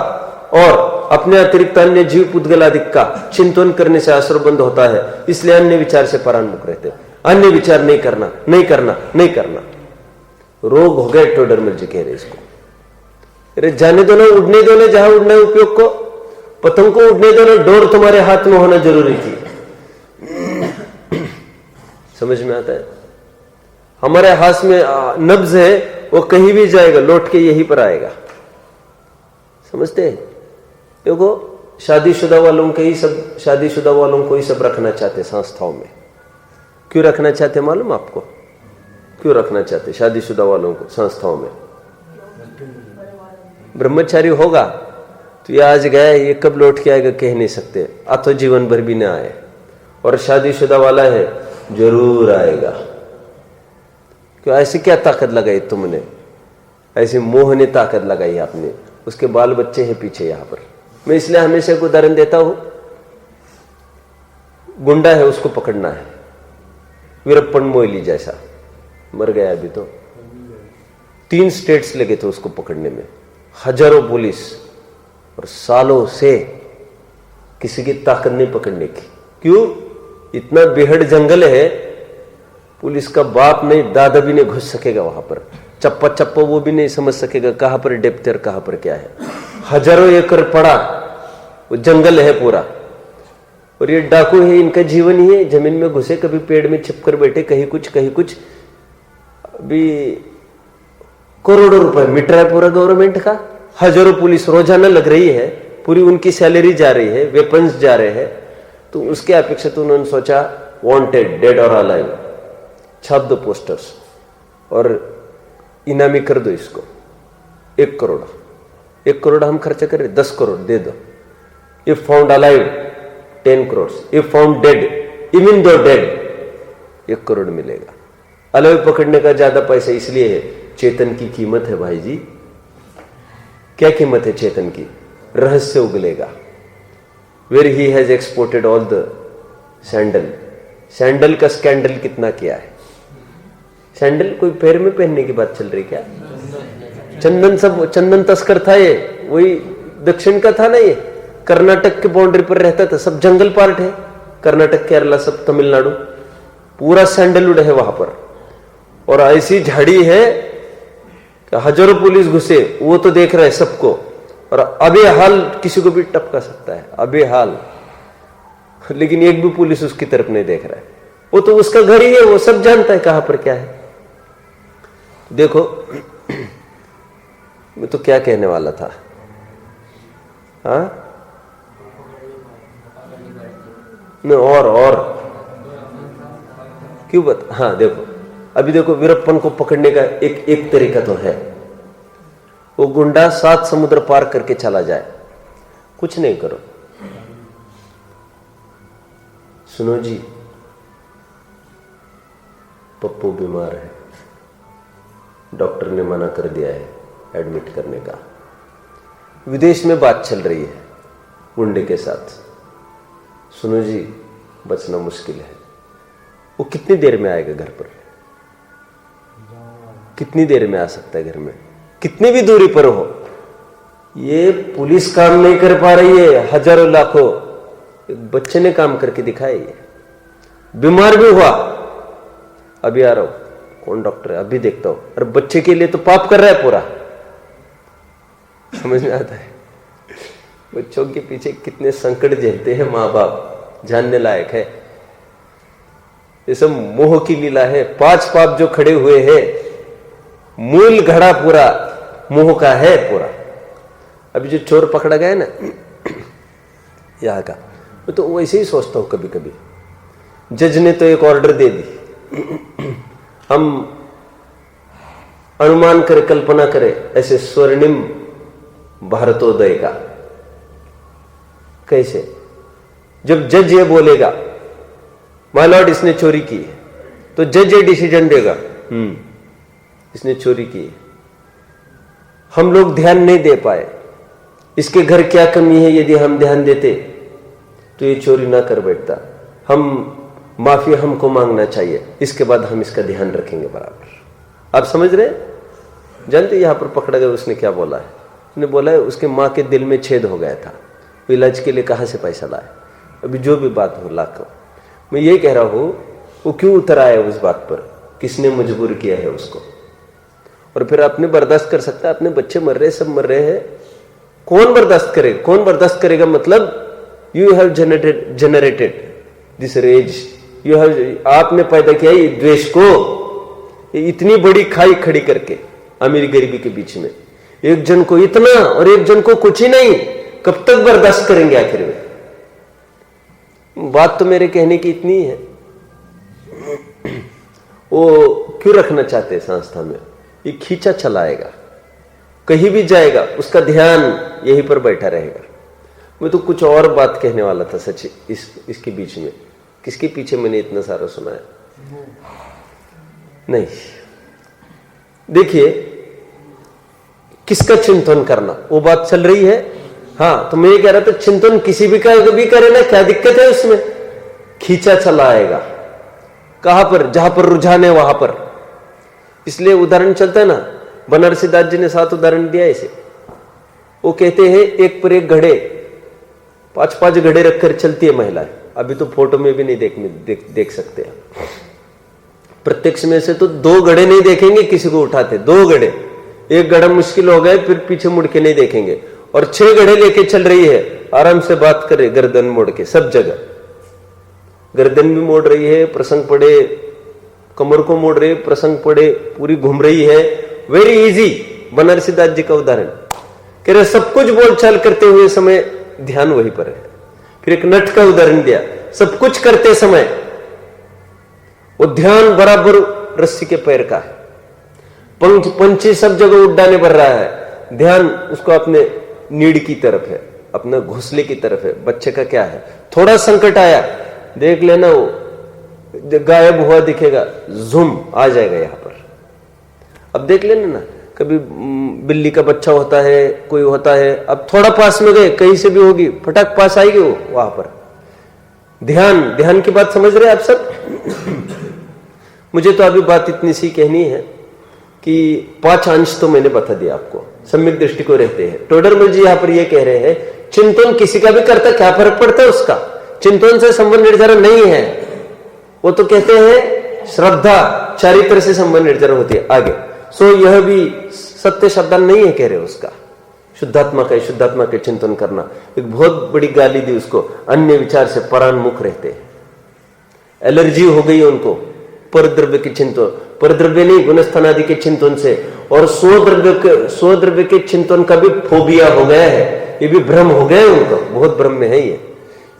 और अपने अतिरिक्त अन्य जीव पुद्गल आदि का चिंतन करने से आश्रयबंद होता है, इसलिए अन्य विचार से परान्मुख रहते हैं। अन्य विचार नहीं करना, नहीं करना, नहीं करना। रोग हो गए टोडरमल जी कह रहे इसको। अरे जाने दो ना, उड़ने दो ना, जहां उड़ना है उपयोग को, पतंग को उड़ने दो ना, डोर तुम्हारे हाथ में होना जरूरी थी। समझ में आता है? हमारे हाथ में नब्ज है, वो कहीं भी जाएगा लौट के यहीं पर आएगा। समझते हैं? देखो शादीशुदा वालों के ही सब, शादीशुदा वालों को ही सब रखना चाहते संस्थाओं में। क्यों रखना चाहते मालूम आपको? क्यों रखना चाहते शादीशुदा वालों को संस्थाओं में? ब्रह्मचारी होगा तो ये आज गया, ये कब लौट के आएगा कह नहीं सकते, तो जीवन भर भी ना आए। और शादीशुदा वाला है जरूर आएगा। क्यों? ऐसी क्या ताकत लगाई तुमने? ऐसी मोह ने ताकत लगाई आपने। उसके बाल बच्चे हैं पीछे यहां पर। मैं इसलिए हमेशा एक उदाहरण देता हूं, गुंडा है उसको पकड़ना है, वीरप्पन मोइली जैसा, मर गया अभी तो। 3 स्टेट्स लगे थे उसको पकड़ने में, हजारों पुलिस, और सालों से किसी की ताकत नहीं पकड़ने की। क्यों? इतना बेहद जंगल है, पुलिस का बाप नहीं, दादा भी नहीं घुस सकेगा वहां पर। चप्पा वो भी नहीं समझ सकेगा कहां पर डेप्थ है, कहां पर क्या है। हजारों एकड़ पड़ा, वो जंगल है पूरा, और ये डाकू है, इनका जीवन ही है जमीन में घुसे, कभी पेड़ में छिपकर बैठे, कहीं कुछ। अभी करोड़ों रुपए मिट रहा है पूरा गवर्नमेंट का। हजारों पुलिस रोजाना लग रही है, पूरी उनकी सैलरी जा रही है, वेपन्स जा रहे हैं। तो उसके अपेक्षा तो उन्होंने सोचा वांटेड, डेड और अलाइव, छाप दो पोस्टर्स और इनामी कर दो इसको। 1 करोड़ हम खर्चा कर रहे, 10 करोड़ दे दो। If found alive 10 crore, if found dead, even though dead 1 crore मिलेगा। अलाइव पकड़ने का ज्यादा पैसा इसलिए है, चेतन की कीमत है भाई जी। क्या कीमत है चेतन की? रहस्य उगलेगा। Where he has exported all the sandal का स्कैंडल कितना किया है। सैंडल कोई पैर में पहनने की बात चल रही क्या? चंदन तस्कर था ये, वही दक्षिण का था ना, ये कर्नाटक के बाउंड्री पर रहता था। सब जंगल पार्ट है, कर्नाटक, केरला, सब तमिलनाडु, पूरा सैंडलवुड है वहां पर। और ऐसी झाड़ी है कि हजारों पुलिस घुसे, वो तो देख रहा है सबको, और अबे हाल किसी को भी टपका सकता है, अबे हाल। लेकिन एक भी पुलिस उसकी तरफ नहीं देख रहा है, वो तो उसका घर ही है, वो सब जानता है कहां पर क्या है। देखो मैं तो क्या कहने वाला था, हाँ नहीं, और क्यों बता, हाँ देखो अभी देखो वीरप्पन को पकड़ने का एक तरीका तो है, वो गुंडा 7 समुद्र पार करके चला जाए, कुछ नहीं करो। सुनो जी, पप्पू बीमार है, डॉक्टर ने मना कर दिया है एडमिट करने का। विदेश में बात चल रही है गुंडे के साथ। सुनो जी, बचना मुश्किल है। वो कितनी देर में आएगा घर पर? कितनी देर में आ सकता है घर में? कितनी भी दूरी पर हो। ये पुलिस काम नहीं कर पा रही है, हजारों लाखों, एक बच्चे ने काम करके दिखाया। ये बीमार भी हुआ, अभी आ रहा हूं, कौन डॉक्टर है अभी देखता हूं, अरे बच्चे के लिए तो पाप कर रहा है पूरा। समझ में आता है बच्चों के पीछे कितने संकट झेलते हैं माँ बाप, जानने लायक है। ये सब मोह की लीला है। 5 पाप जो खड़े हुए हैं, मूल घड़ा पूरा मोह का है पूरा। अभी जो चोर पकड़ा गया ना यहाँ का, मैं तो वैसे ही सोचता हूं कभी कभी, जज ने तो एक ऑर्डर दे दी, हम अनुमान करें, कल्पना करें ऐसे स्वर्णिम भारतोदय का, कैसे जब जज ये बोलेगा माय लॉर्ड इसने चोरी की है, तो जज ये डिसीजन देगा इसने चोरी की है। हम लोग ध्यान नहीं दे पाए, इसके घर क्या कमी है, यदि हम ध्यान देते तो ये चोरी ना कर बैठता। हम माफी हमको मांगना चाहिए, इसके बाद हम इसका ध्यान रखेंगे बराबर। आप समझ रहे हैं? जानते यहां पर पकड़ा गया, उसने क्या बोला है? उसने बोला है उसके मां के दिल में छेद हो गया था, इलाज के लिए कहां से पैसा लाए। अभी जो भी बात हो लाख, मैं ये कह रहा हूं वो क्यों उतर आया उस बात पर, किसने मजबूर किया है उसको। और फिर आपने बर्दाश्त कर सकता है, अपने बच्चे मर रहे, सब मर रहे हैं, कौन बर्दाश्त करे? कौन बर्दाश्त करेगा? मतलब you have generated this rage, you have, आपने पैदा किया ये द्वेष को, इतनी बड़ी खाई खड़ी करके अमीरी गरीबी के बीच में, एक जन को इतना और एक जन को कुछ ही नहीं, कब तक बर्दाश्त करेंगे आखिर में? बात तो मेरे कहने की इतनी है, वो क्यों रखना चाहते हैं संस्था में? ये खींचा चलाएगा, कहीं भी जाएगा उसका ध्यान यहीं पर बैठा रहेगा। मैं तो कुछ और बात कहने वाला था सच, इसके बीच में, किसके पीछे मैंने इतना सारा सुनाया नहीं। देखिए किसका चिंतन करना, वो बात चल रही है। हाँ, तो मैं ये कह रहा था चिंतन किसी भी का भी करे ना, क्या दिक्कत है उसमें? खींचा चला आएगा कहां पर? जहां पर रुझान है वहां पर। इसलिए उदाहरण चलता है ना, बनारसी दास जी ने 7 उदाहरण दिया इसे। वो कहते हैं एक पर एक घड़े, 5-5 घड़े रखकर चलती है महिलाएं। अभी तो फोटो में भी नहीं देख सकते हैं, प्रत्यक्ष में से तो 2 घड़े नहीं देखेंगे किसी को उठाते, 2 घड़े, एक घड़ा मुश्किल हो गए फिर पीछे मुड़ के नहीं देखेंगे, और 6 घड़े लेके चल रही है, आराम से बात करे, गर्दन मोड़ के, सब जगह गर्दन भी मोड़ रही है, प्रसंग पड़े कमर को मोड़ रही है, प्रसंग पड़े पूरी घूम रही है, वेरी इजी। बनारसी दास जी का उदाहरण कह रहे, सब कुछ बोलचाल करते हुए समय ध्यान वहीं पर है। फिर एक नट का उदाहरण दिया, सब कुछ करते समय वो ध्यान बराबर रस्सी के पैर का है, पंछी सब जगह उड़ाने भर रहा है, ध्यान उसको अपने नीड की तरफ है, अपने घोंसले की तरफ है। बच्चे का क्या है, थोड़ा संकट आया देख लेना, वो गायब हुआ दिखेगा, झूम आ जाएगा यहां पर। अब देख लेना ना, कभी बिल्ली का बच्चा होता है, कोई होता है, अब थोड़ा पास में गए, कहीं से भी होगी, फटाक पास आएगी वो वहां पर। ध्यान की बात समझ रहे आप सब? मुझे तो अभी बात इतनी सी कहनी है कि 5 अंश तो मैंने बता दिया आपको, सम्यक दृष्टि को रहते हैं। टोडरमल जी यहाँ पर ये कह रहे हैं, चिंतन किसी का भी करता, क्या फर्क पड़ता है उसका, चिंतन से संबंध निर्धारण नहीं है। वो तो कहते हैं श्रद्धा चारित्र से संबंध निर्धारण होती है आगे। सो यह भी सत्य शब्द नहीं है कह रहे उसका, शुद्धात्मा का, शुद्धात्मा के चिंतन करना। एक बहुत बड़ी गाली दी उसको, अन्य विचार से परान्मुख रहते हैं, एलर्जी हो गई उनको परद्रव्य के चिंतन, परद्रव्य नहीं गुणस्थान आदि के चिंतन से, और स्वद्रव्य के चिंतन का भी फोबिया हो गया है, ये भी भ्रम हो गया है उनको, बहुत भ्रम में है ये।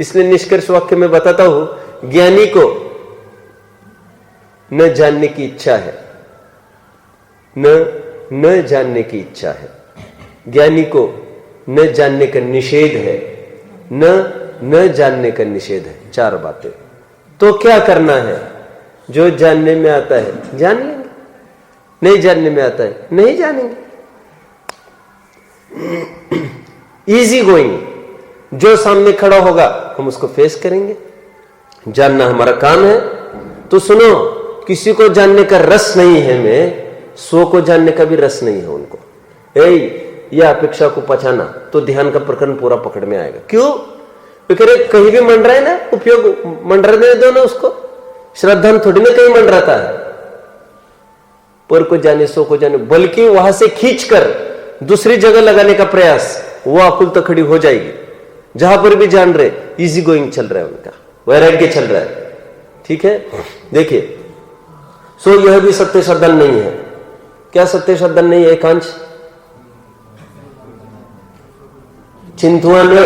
इसलिए निष्कर्ष वाक्य में बताता हूं, ज्ञानी को न जानने की इच्छा है, न जानने की इच्छा है, ज्ञानी को न जानने का निषेध है, न जानने का निषेध है। 4 बातें। तो क्या करना है? जो जानने में आता है जान लेंगे, नहीं जानने में आता है नहीं जानेंगे। इजी गोइंग, जो सामने खड़ा होगा हम उसको फेस करेंगे, जानना हमारा काम है। तो सुनो, किसी को जानने का रस नहीं है, मैं स्व को जानने का भी रस नहीं है उनको। यह अपेक्षा को पहचाना तो ध्यान का प्रकरण पूरा पकड़ में आएगा। क्यों? तो कह रहे कहीं भी मंड रहा है ना, उपयोग मंडराने दो ना उसको, श्रद्धा थोड़ी ना कहीं मंडराता है। पर को जाने सो को जाने, बल्कि वहां से खींचकर दूसरी जगह लगाने का प्रयास, वो आकुलता खड़ी हो जाएगी। जहां पर भी जान रहे इजी गोइंग चल रहा है, उनका वैराग्य चल रहा है। ठीक है, देखिए, सो यह भी सत्य श्रद्धा नहीं है। क्या सत्य श्रद्धा नहीं है? एकांश चिंतवन,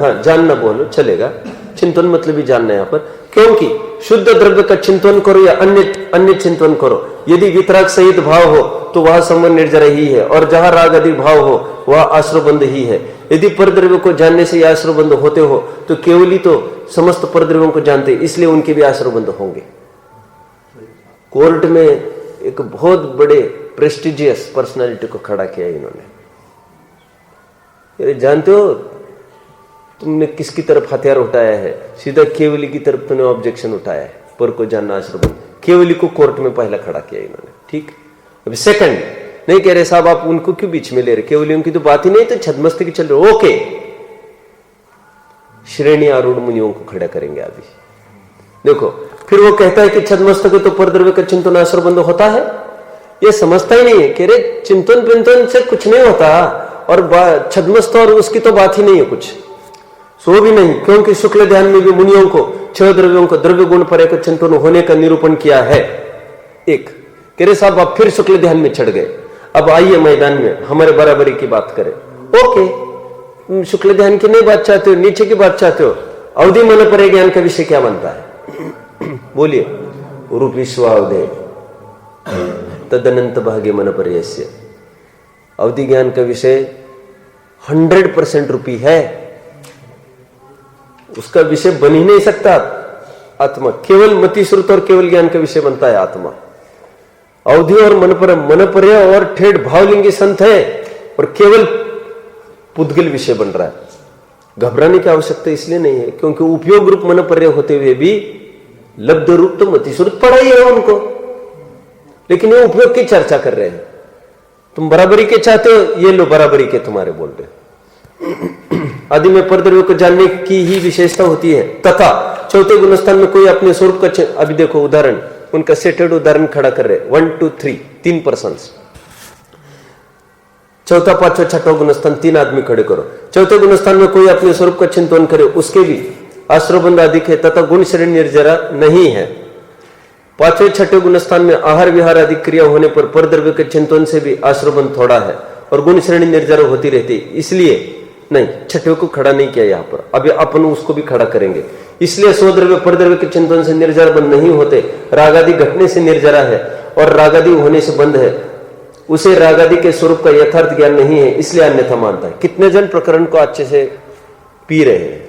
हाँ जानना बोलो चलेगा, चिंतन मतलब ही जानना है यहाँ पर। क्योंकि शुद्ध द्रव्य का चिंतन करो या अन्य चिंतन करो, यदि वितराग सहित भाव हो तो वह संबंध निर्जर ही है, और जहां राग अधिक भाव हो वह आश्रयबंध ही है। यदि परद्रव्य को जानने से आश्रयबंध होते हो तो केवल ही तो समस्त परद्रव्यों को जानते, इसलिए उनके भी आश्रयबंध होंगे। कोर्ट में एक बहुत बड़े प्रेस्टिजियस पर्सनालिटी को खड़ा किया इन्होंने। अरे जानते हो तुमने किसकी तरफ हथियार उठाया है? सीधा केवली की तरफ तुमने ऑब्जेक्शन उठाया है। पर को जानना आश्रयबंध, केवली को कोर्ट में पहला खड़ा किया इन्होंने। ठीक, अभी सेकंड नहीं कह रहे साहब आप उनको क्यों बीच में ले रहे, केवली उनकी तो बात ही नहीं, तो छदमस्त की चल रही। ओके, श्रेणी आरूढ़ मुनियों को खड़ा करेंगे अभी। देखो, फिर वो कहता है कि छदमस्तक तो परद्रव्य का चिंतन आश्रयबंध होता है, ये समझता ही नहीं है। कह रहे चिंतन पिंतन से कुछ नहीं होता, और छदमस्त और उसकी तो बात ही नहीं है कुछ, सो भी नहीं। क्योंकि शुक्ल ध्यान में भी मुनियों को छह द्रव्यों को द्रव्य गुण पर एक चिंतन होने का निरूपण किया है। एक कह रहे साहब आप फिर शुक्ल ध्यान में चढ़ गए, अब आइए मैदान में हमारे बराबरी की बात करें। ओके, शुक्ल ध्यान की नहीं बात चाहते हो, नीचे की बात चाहते हो, अवधि मन पर ज्ञान का विषय क्या बनता है? बोलिए, रूप विश्वावधे तदनंत भाग्य मन पर्यस्य। अवधि ज्ञान का विषय 100% रूपी है, उसका विषय बन ही नहीं सकता। आत्मा केवल मति श्रुत और केवल ज्ञान का विषय बनता है आत्मा। अवधि और मन पर और ठेठ भावलिंगी संत है, और केवल पुद्गल विषय बन रहा है। घबराने की आवश्यकता इसलिए नहीं है क्योंकि उपयोग रूप मन पर्य होते हुए भी लब्ध रूप तो मति श्रुत पढ़ा ही है उनको, लेकिन ये उपयोग की चर्चा कर रहे हैं। तुम बराबरी के चाहते हो, ये लो बराबरी के तुम्हारे बोल रहे। आदि में परद्रव्य को जानने की ही विशेषता होती है। तथा चौथे गुणस्थान में कोई अपने स्वरूप का, अभी देखो उदाहरण, उनका सेटेड उदाहरण खड़ा कर रहे 1 2 3 3 पर्सन्स। चौथा पांचवा छठवा गुणस्थान 3 आदमी खड़े करो। चौथे गुणस्थान में कोई अपने स्वरूप का चिंतन करे, उसके भी आश्रयबंध अधिक है तथा गुण श्रेणी निर्जरा नहीं है। पांचवें छठे गुणस्थान में आहार विहार अधिक क्रिया होने पर परद्रव्य के चिंतन से भी आश्रयबंध थोड़ा है और गुण श्रेणी निर्जरा होती रहती, इसलिए नहीं, छठे को खड़ा नहीं किया यहाँ पर। अभी अपन उसको भी खड़ा करेंगे। इसलिए स्वद्रव्य परद्रव्य के चिंतन से निर्जरा बंद नहीं होते, रागादि घटने से निर्जरा है और रागादि होने से बंद है। उसे रागादि के स्वरूप का यथार्थ ज्ञान नहीं है, इसलिए अन्यथा मानता है। कितने जन प्रकरण को अच्छे से पी रहे हैं,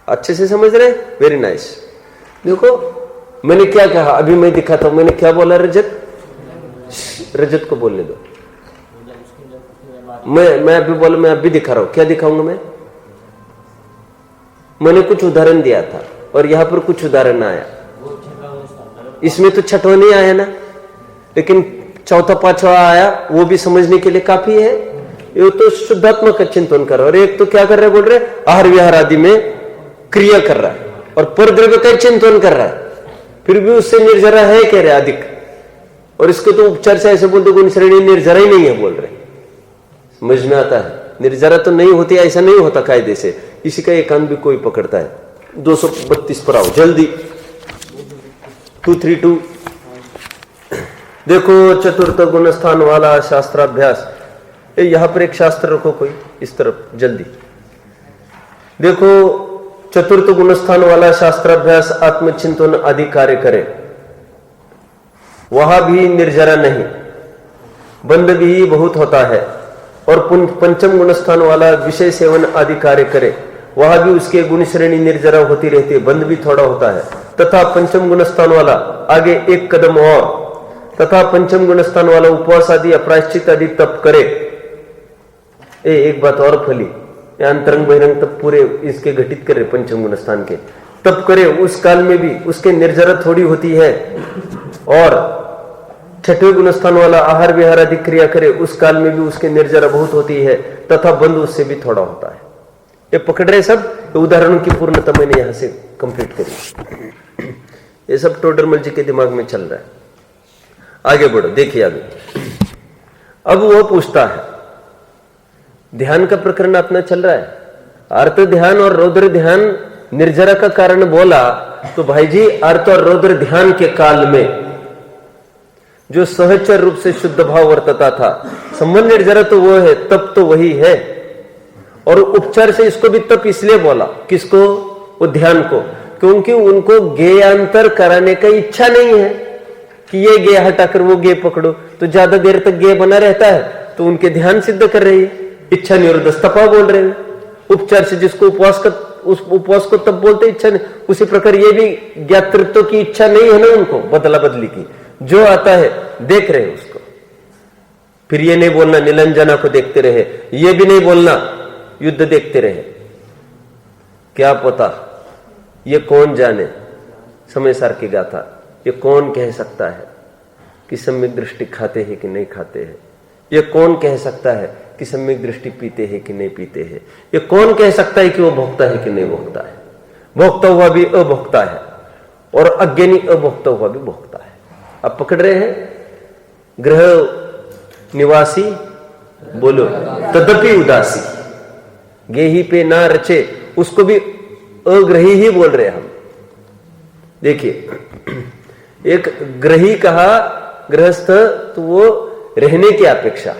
अच्छे से समझ रहे? Very nice. देखो मैंने क्या कहा, अभी मैं दिखाता हूं, मैंने क्या बोला? रजत को बोलने दो। मैं अभी बोला, मैं अभी दिखा रहा हूं। क्या दिखाऊंगा मैं? मैंने कुछ उदाहरण दिया था और यहां पर कुछ उदाहरण आया। इसमें तो छठवा नहीं आया ना, लेकिन चौथा पांचवा आया, वो भी समझने के लिए काफी है। ये तो शुद्धात्मक का चिंतन कर रहा है, और एक तो क्या कर रहे, बोल रहे आहार विहार आदि में क्रिया कर रहा है और परद्रव्य का चिंतन कर रहा है, फिर भी उससे निर्जरा है कह रहे अधिक। और इसको तो उपचार से ऐसे बोलते गुण श्रेणी निर्जरा ही नहीं है बोल रहे। समझ में आता है? निर्जरा तो नहीं होती, ऐसा नहीं होता कायदे से। इसी का एकांत भी कोई पकड़ता है। 232 पर आओ जल्दी। 232 देखो, चतुर्थ गुणस्थान वाला शास्त्राभ्यास। यहां पर एक शास्त्र रखो कोई इस तरफ, जल्दी देखो। चतुर्थ गुणस्थान वाला शास्त्राभ्यास आत्मचिंतन आदि कार्य करे, वहां भी निर्जरा नहीं, बंद भी बहुत होता है। और पंचम गुणस्थान वाला विषय सेवन आदि कार्य करे, वहां भी उसके गुण श्रेणी निर्जरा होती रहती है, बंद भी थोड़ा होता है। तथा पंचम गुणस्थान वाला आगे एक कदम और, तथा पंचम गुणस्थान वाला उपवास आदि अपराश्चित आदि तप करे। एक बात और फली, अंतरंग बहिरंग तप पूरे इसके घटित करे, पंचम गुणस्थान के तप करे, उस काल में भी उसके निर्जरा थोड़ी होती है। और छठवें गुणस्थान वाला आहार विहार आदि क्रिया करे, उस काल में भी उसके निर्जरा बहुत होती है तथा बंद उससे भी थोड़ा होता है। ये पकड़ रहे सब उदाहरणों की पूर्णता मैंने यहां से कंप्लीट करी। ये सब टोडरमल जी के दिमाग में चल रहा है। आगे बढ़ो, देखिए अभी। अब वो पूछता है, ध्यान का प्रकरण अपना चल रहा है, अर्थ ध्यान और रौद्र ध्यान निर्जरा का कारण बोला, तो भाई जी अर्थ और रौद्र ध्यान के काल में जो सहचर रूप से शुद्ध भाव वर्तता था, संबंध निर्जरा तो वो है, तप तो वही है। और उपचार से इसको भी तप इसलिए बोला, किसको? वो ध्यान को, क्योंकि उनको गेयांतर कराने का इच्छा नहीं है कि ये गे हटाकर वो गे पकड़ो, तो ज्यादा देर तक गे बना रहता है, तो उनके ध्यान सिद्ध कर रही है, इच्छा निरोध तपा बोल रहे हैं। उपचार से जिसको उपवास का, उस उपवास को तब बोलते इच्छा नहीं, उसी प्रकार ये भी ज्ञातृत्व की इच्छा नहीं है ना उनको, बदला बदली की, जो आता है देख रहे उसको। फिर ये नहीं बोलना निलंजना को देखते रहे, ये भी नहीं बोलना युद्ध देखते रहे, क्या पता, ये कौन जाने, समय सार की गाथा, ये कौन कह सकता है कि सम्यक दृष्टि खाते हैं कि नहीं खाते हैं, ये कौन कह सकता है कि सम्यक दृष्टि पीते हैं कि नहीं पीते हैं, ये कौन कह सकता है कि वो भोगता है कि नहीं भोगता है, भोगता हुआ भी अभोगता है और अज्ञानी अभोगता हुआ भी भोगता है। अब पकड़ रहे हैं, ग्रह निवासी बोलो तदपि उदासी, गेही पे ना रचे, उसको भी अग्रही ही बोल रहे हैं हम। देखिए, एक ग्रही कहा गृहस्थ तो वो रहने की अपेक्षा,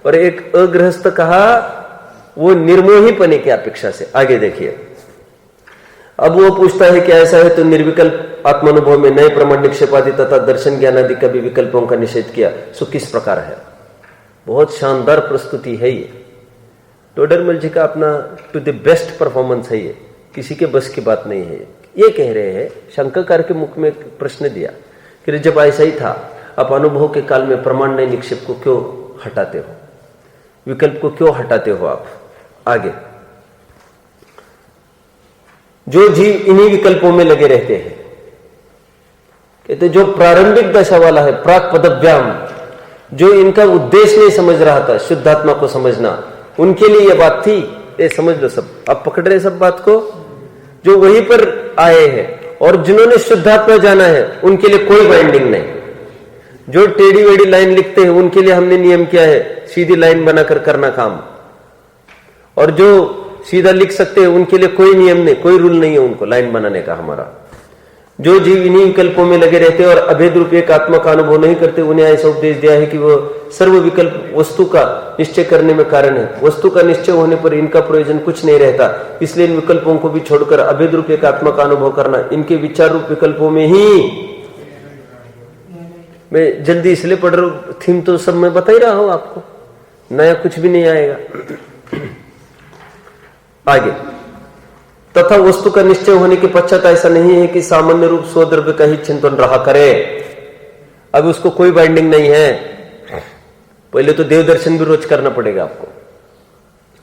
और एक अगृहस्थ कहा वो निर्मोहीपने की अपेक्षा से। आगे देखिए, अब वो पूछता है कि ऐसा है तो निर्विकल्प आत्मानुभव में नए प्रमाण निक्षेप आदि तथा दर्शन ज्ञान आदि का भी विकल्पों का निषेध किया, सो किस प्रकार है? बहुत शानदार प्रस्तुति है ये, टोडरमल जी का अपना टू द बेस्ट परफॉर्मेंस है ये, किसी के बस की बात नहीं है। ये कह रहे हैं, शंकरकार के मुख में एक प्रश्न दिया कि जब ऐसा ही था, आप अनुभव के काल में प्रमाण नए निक्षेप को क्यों हटाते हो, विकल्प को क्यों हटाते हो आप? आगे, जो जीव इन्हीं विकल्पों में लगे रहते हैं, कहते जो प्रारंभिक दशा वाला है, प्राक पदव्याम, जो इनका उद्देश्य नहीं समझ रहा था शुद्धात्मा को समझना, उनके लिए यह बात थी। ये समझ लो सब, आप पकड़ रहे सब बात को, जो वहीं पर आए हैं और जिन्होंने शुद्धात्मा जाना है उनके लिए कोई बाइंडिंग नहीं। जो टेढ़ी वेढ़ी लाइन लिखते हैं उनके लिए हमने नियम किया है सीधी लाइन बनाकर करना काम, और जो सीधा लिख सकते हैं उनके लिए कोई नियम नहीं, कोई रूल नहीं है उनको लाइन बनाने का हमारा। जो जीव इन्हीं विकल्पों में लगे रहते हैं और अभेद रूप एक आत्मा का अनुभव नहीं करते, उन्हें ऐसा उपदेश दिया है कि वो सर्व विकल्प वस्तु का निश्चय करने में कारण है। वस्तु का निश्चय होने पर इनका प्रयोजन कुछ नहीं रहता, इसलिए इन विकल्पों को भी छोड़कर अभेद रूप एक आत्मा का अनुभव करना, इनके विचार रूप विकल्पों में ही। मैं जल्दी इसलिए पढ़ रहा हूं, थीम तो सब मैं बता ही रहा हूं आपको, नया कुछ भी नहीं आएगा। आगे, तथा वस्तु का निश्चय होने के पश्चात ऐसा नहीं है कि सामान्य रूप स्वद्रव्य का ही चिंतन रहा करे। अब उसको कोई बाइंडिंग नहीं है। पहले तो देव दर्शन भी रोज करना पड़ेगा आपको,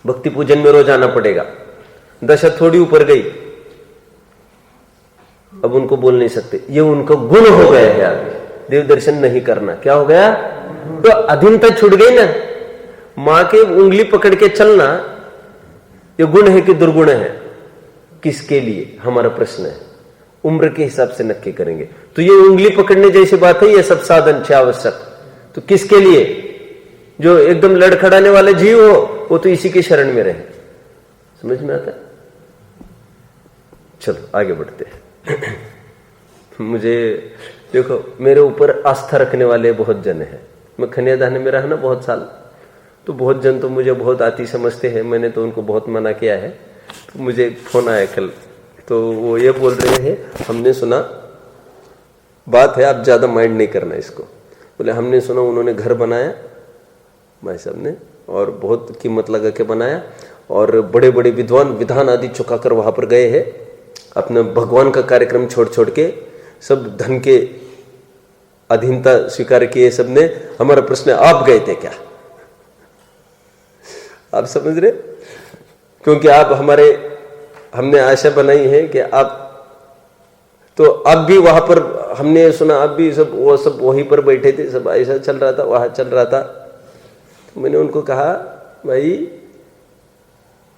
भक्ति पूजन में रोज आना पड़ेगा। दशा थोड़ी ऊपर गई, अब उनको बोल नहीं सकते, ये उनको गुण हो गया है। आगे देव दर्शन नहीं करना क्या हो गया? तो अधीनता छूट गई ना। मां के उंगली पकड़ के चलना ये गुण है कि दुर्गुण है? किसके लिए? हमारा प्रश्न है। उम्र के हिसाब से नक्की करेंगे। तो ये उंगली पकड़ने जैसी बात है, ये सब साधन छे आवश्यक, तो किसके लिए? जो एकदम लड़खड़ाने वाले जीव हो वो तो इसी के शरण में रहे। समझ में आता है? चलो आगे बढ़ते हैं। मुझे देखो, मेरे ऊपर आस्था रखने वाले बहुत जन हैं। मैं खनियादान में रहा ना बहुत साल, तो बहुत जन तो मुझे बहुत आती समझते हैं। मैंने तो उनको बहुत मना किया है। तो मुझे फोन आया कल, तो वो ये बोल रहे हैं, हमने सुना, बात है आप ज्यादा माइंड नहीं करना इसको। बोले हमने सुना उन्होंने घर बनाया भाई साहब ने, और बहुत कीमत लगा के बनाया, और बड़े बड़े विधान आदि चुकाकर वहां पर गए हैं। अपना भगवान का कार्यक्रम छोड़ छोड़ के सब धन के अधीनता स्वीकार किए सबने। हमारा प्रश्न है, आप गए थे क्या? आप समझ रहे? क्योंकि आप हमने आशा बनाई है कि आप तो अब भी वहां पर, हमने सुना अब भी सब वहीं पर बैठे थे, सब ऐसा चल रहा था, वहां चल रहा था। तो मैंने उनको कहा, भाई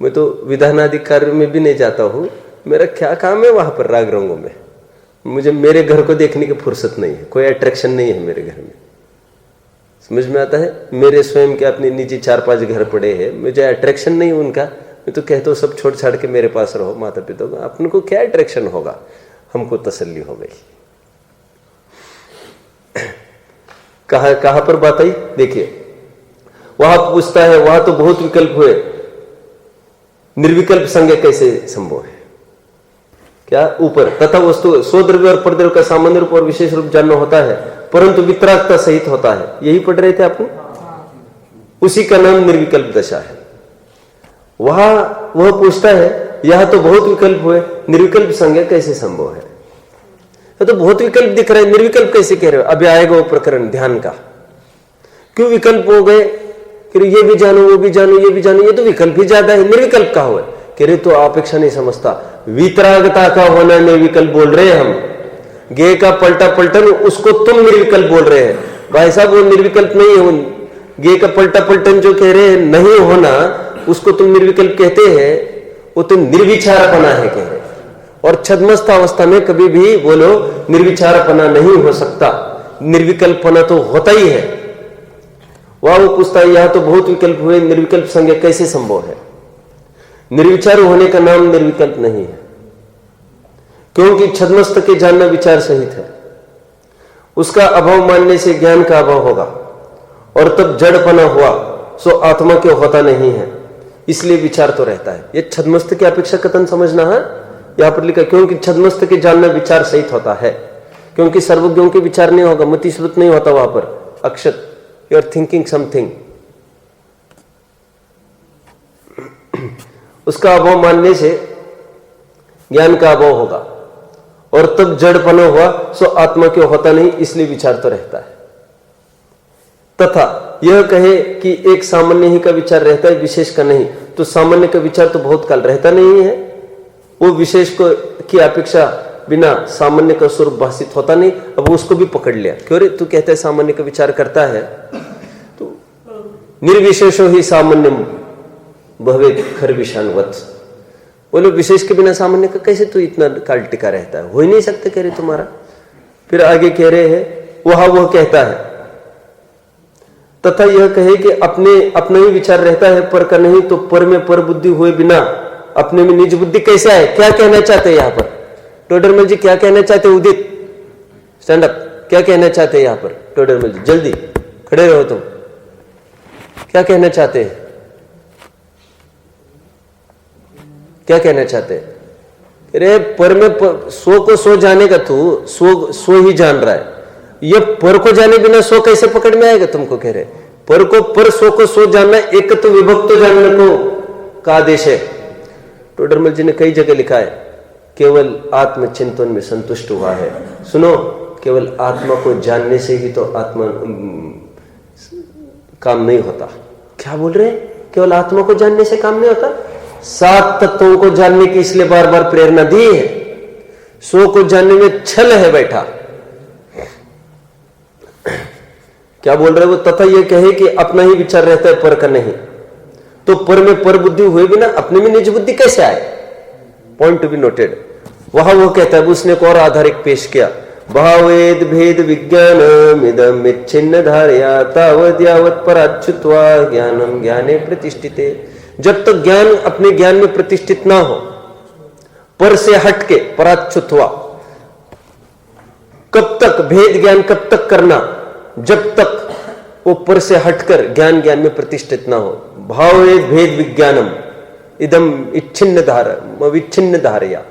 मैं तो विधान आदि कार्य में भी नहीं जाता हूँ, मेरा क्या काम है वहां पर राग रंगों में। मुझे मेरे घर को देखने की फुर्सत नहीं है, कोई अट्रैक्शन नहीं है मेरे घर में। समझ में आता है? मेरे स्वयं के अपने निजी 4-5 घर पड़े हैं, मुझे अट्रैक्शन नहीं उनका। मैं तो कहता हूँ सब छोड़ छाड़ के मेरे पास रहो, माता पिता को, अपन को क्या अट्रैक्शन होगा, हमको तसल्ली हो गई। कहां पर बात आई देखिए, वहां पूछता है, वहां तो बहुत विकल्प हुए, निर्विकल्प संज्ञा कैसे संभव है? क्या ऊपर तथा वस्तु स्वद्रव्य और परद्रव्य का सामान्य रूप और विशेष रूप जानना होता है, परंतु वितरागता सहित होता है। यही पढ़ रहे थे आपने, उसी का नाम निर्विकल्प दशा है। वहां वह पूछता है, यह तो बहुत विकल्प हुए, निर्विकल्प संज्ञा कैसे संभव है? तो बहुत विकल्प दिख रहा है, निर्विकल्प कैसे कह रहे हो? अभी आएगा वो प्रकरण ध्यान का। क्यों विकल्प हो गए? ये भी जानो, वो भी जानो, ये भी जानो, ये तो विकल्प ही ज्यादा है, निर्विकल्प का हुआ। कह रहे तो अपेक्षा नहीं समझता, वितरागता का होना निर्विकल्प बोल रहे हैं हम। गे का पलटा पलटन, उसको तुम निर्विकल्प बोल रहे हैं। भाई साहब वो निर्विकल्प नहीं है। गे का पलटा पलटन जो कह रहे हैं नहीं होना, उसको तुम निर्विकल्प कहते हैं, वो तुम निर्विचारपना है कह रहे। और छद्मस्थ अवस्था में कभी भी बोलो निर्विचारपना नहीं हो सकता, निर्विकल्पना तो होता ही है। वह वो पूछता है, यह तो बहुत विकल्प हुए, निर्विकल्प संज्ञा कैसे संभव है? निर्विचार होने का नाम निर्विकल्प नहीं है, क्योंकि छद्मस्थ के जानना विचार सहित है। उसका अभाव मानने से ज्ञान का अभाव होगा, और तब जड़पना हुआ सो आत्मा क्यों होता नहीं है, इसलिए विचार तो रहता है। यह छद्मस्थ की अपेक्षा कथन समझना है। यहां पर लिखा, क्योंकि छद्मस्थ के जानना विचार सहित होता है, क्योंकि सर्वज्ञों के विचार नहीं होगा, मति श्रुत नहीं होता वहां पर। अक्षत, यू आर थिंकिंग समथिंग। उसका अभाव मानने से ज्ञान का अभाव होगा, और तब जड़पना हुआ सो आत्मा क्यों होता नहीं, इसलिए विचार तो रहता है। तथा यह कहे कि एक सामान्य ही का विचार रहता है, विशेष का नहीं, तो सामान्य का विचार तो बहुत काल रहता नहीं है। वो विशेष को की अपेक्षा बिना सामान्य का स्वरूप भाषित होता नहीं। अब उसको भी पकड़ लिया, क्यों रे तू कहता है सामान्य का विचार करता है, तो निर्विशेषो ही सामान्य भवेत् खरविषाणवत्। बोलो विशेष के बिना सामान्य का कैसे तू इतना काल टिका रहता है? हो ही नहीं सकते कह रहे तुम्हारा। फिर आगे कह रहे हैं, वह कहता है, तथा यह कहे कि अपने ही विचार रहता है, पर का नहीं, तो पर में पर बुद्धि हुए बिना अपने में निज बुद्धि कैसे आए? क्या कहना चाहते हैं यहां पर टोडरमल जी? क्या कहना चाहते हैं? उदित स्टैंड अप, क्या कहना चाहते हैं यहां पर टोडरमल जी? जल्दी खड़े रहो तुम, क्या कहना चाहते हैं? क्या कहना चाहते हैं? अरे पर में सो को सो जाने का, तू सो ही जान रहा है। ये पर को जाने बिना सो कैसे पकड़ में आएगा तुमको? कह रहे पर को पर, सो को सो जानना, एक तो विभक्त जानने को का आदेश है। टोडरमल जी ने कई जगह लिखा है, केवल आत्मचिंतन में संतुष्ट हुआ है। सुनो, केवल आत्मा को जानने से ही तो आत्मा काम नहीं होता। क्या बोल रहे हैं? केवल आत्मा को जानने से काम नहीं होता? 7 तत्वों को जानने की इसलिए बार बार प्रेरणा दी है। सो को जानने में छल है बैठा। क्या बोल रहे वो? तथा यह कहे कि अपना ही विचार रहता है, पर का नहीं, तो पर में पर बुद्धि हुए बिना अपने में निज बुद्धि कैसे आए? Point to be noted. वहां वो कहता है, उसने एक और आधार एक पेश किया, भावेद भेद विज्ञानम इदम इच्छिन्न धारया तावद यावत पराच्युत्वा ज्ञानम ज्ञाने प्रतिष्ठिते। जब तक ज्ञान अपने ज्ञान में प्रतिष्ठित ना हो, पर से हटके पराच्युत्वा, कब तक भेद ज्ञान कब तक करना? जब तक वो पर से हटकर ज्ञान ज्ञान में प्रतिष्ठित ना हो। भावेद भेद विज्ञानम इदम इच्छिन्न धार अविच्छिन्न धारया,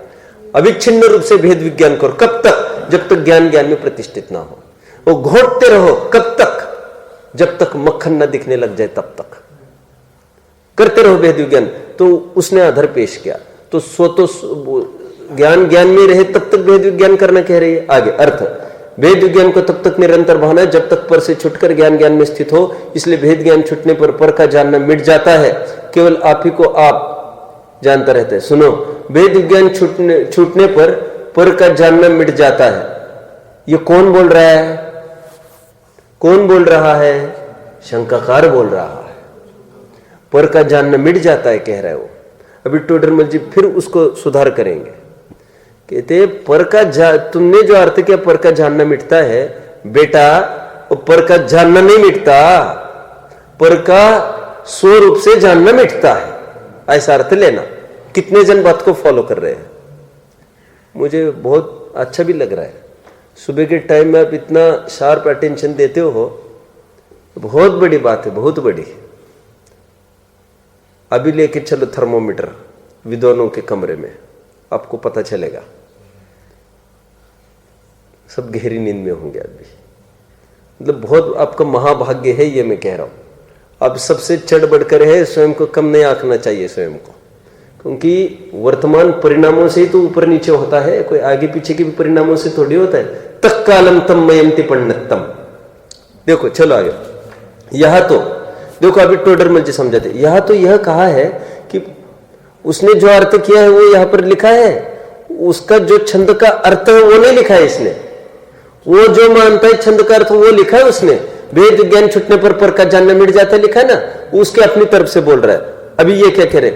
अविच्छिन्न रूप से भेद विज्ञान करो। कब तक? जब तक ज्ञान ज्ञान में प्रतिष्ठित ना हो। वो घोटते रहो, कब तक? जब तक मक्खन न दिखने लग जाए तब तक करते रहो भेद विज्ञान। तो उसने आधार पेश किया, तो सो तो ज्ञान ज्ञान में रहे तब तक भेद विज्ञान करना कह रही है। आगे अर्थ, भेद विज्ञान को तब तक निरंतर भाना है जब तक पर से छुटकर ज्ञान ज्ञान में स्थित हो, इसलिए भेद ज्ञान छूटने पर का जानना मिट जाता है, केवल आप ही को आप जानता रहता है। सुनो, भेद विज्ञान छूटने पर का जानना मिट जाता है। ये कौन बोल रहा है? कौन बोल रहा है? शंकाकार बोल रहा है। पर का जानना मिट जाता है कह रहा है वो। अभी टोडरमल जी फिर उसको सुधार करेंगे। कहते पर का तुमने जो अर्थ किया पर का जानना मिटता है बेटा, वो पर का जानना नहीं मिटता, पर का स्वरूप से जानना मिटता है, ऐसा अर्थ लेना। कितने जन बात को फॉलो कर रहे हैं, मुझे बहुत अच्छा भी लग रहा है। सुबह के टाइम में आप इतना शार्प अटेंशन देते हो, बहुत बड़ी बात है, बहुत बड़ी। अभी लेके चलो थर्मोमीटर विद्वानों के कमरे में, आपको पता चलेगा। सब गहरी नींद में होंगे अभी। मतलब बहुत आपका महाभाग्य है, ये मैं कह रहा हूं। अब सबसे चढ़ बढ़कर है, स्वयं को कम नहीं आंकना चाहिए स्वयं को, क्योंकि वर्तमान परिणामों से ही तो ऊपर नीचे होता है, कोई आगे पीछे के भी परिणामों से थोड़ी होता है। तक कालम तम मयंति पंडितम। देखो चलो आगे। यह तो देखो अभी टोडरमल जी समझाते, यह तो यह कहा है कि उसने जो अर्थ किया है वो यहां पर लिखा है, उसका जो छंद का अर्थ है वो नहीं लिखा है इसने। वो जो मानता है छंद का अर्थ वो लिखा है उसने। वेद ज्ञान छुटने पर का जानना मिट जाता है लिखा है ना, उसके अपनी तरफ से बोल रहा है। अभी ये क्या कह रहे,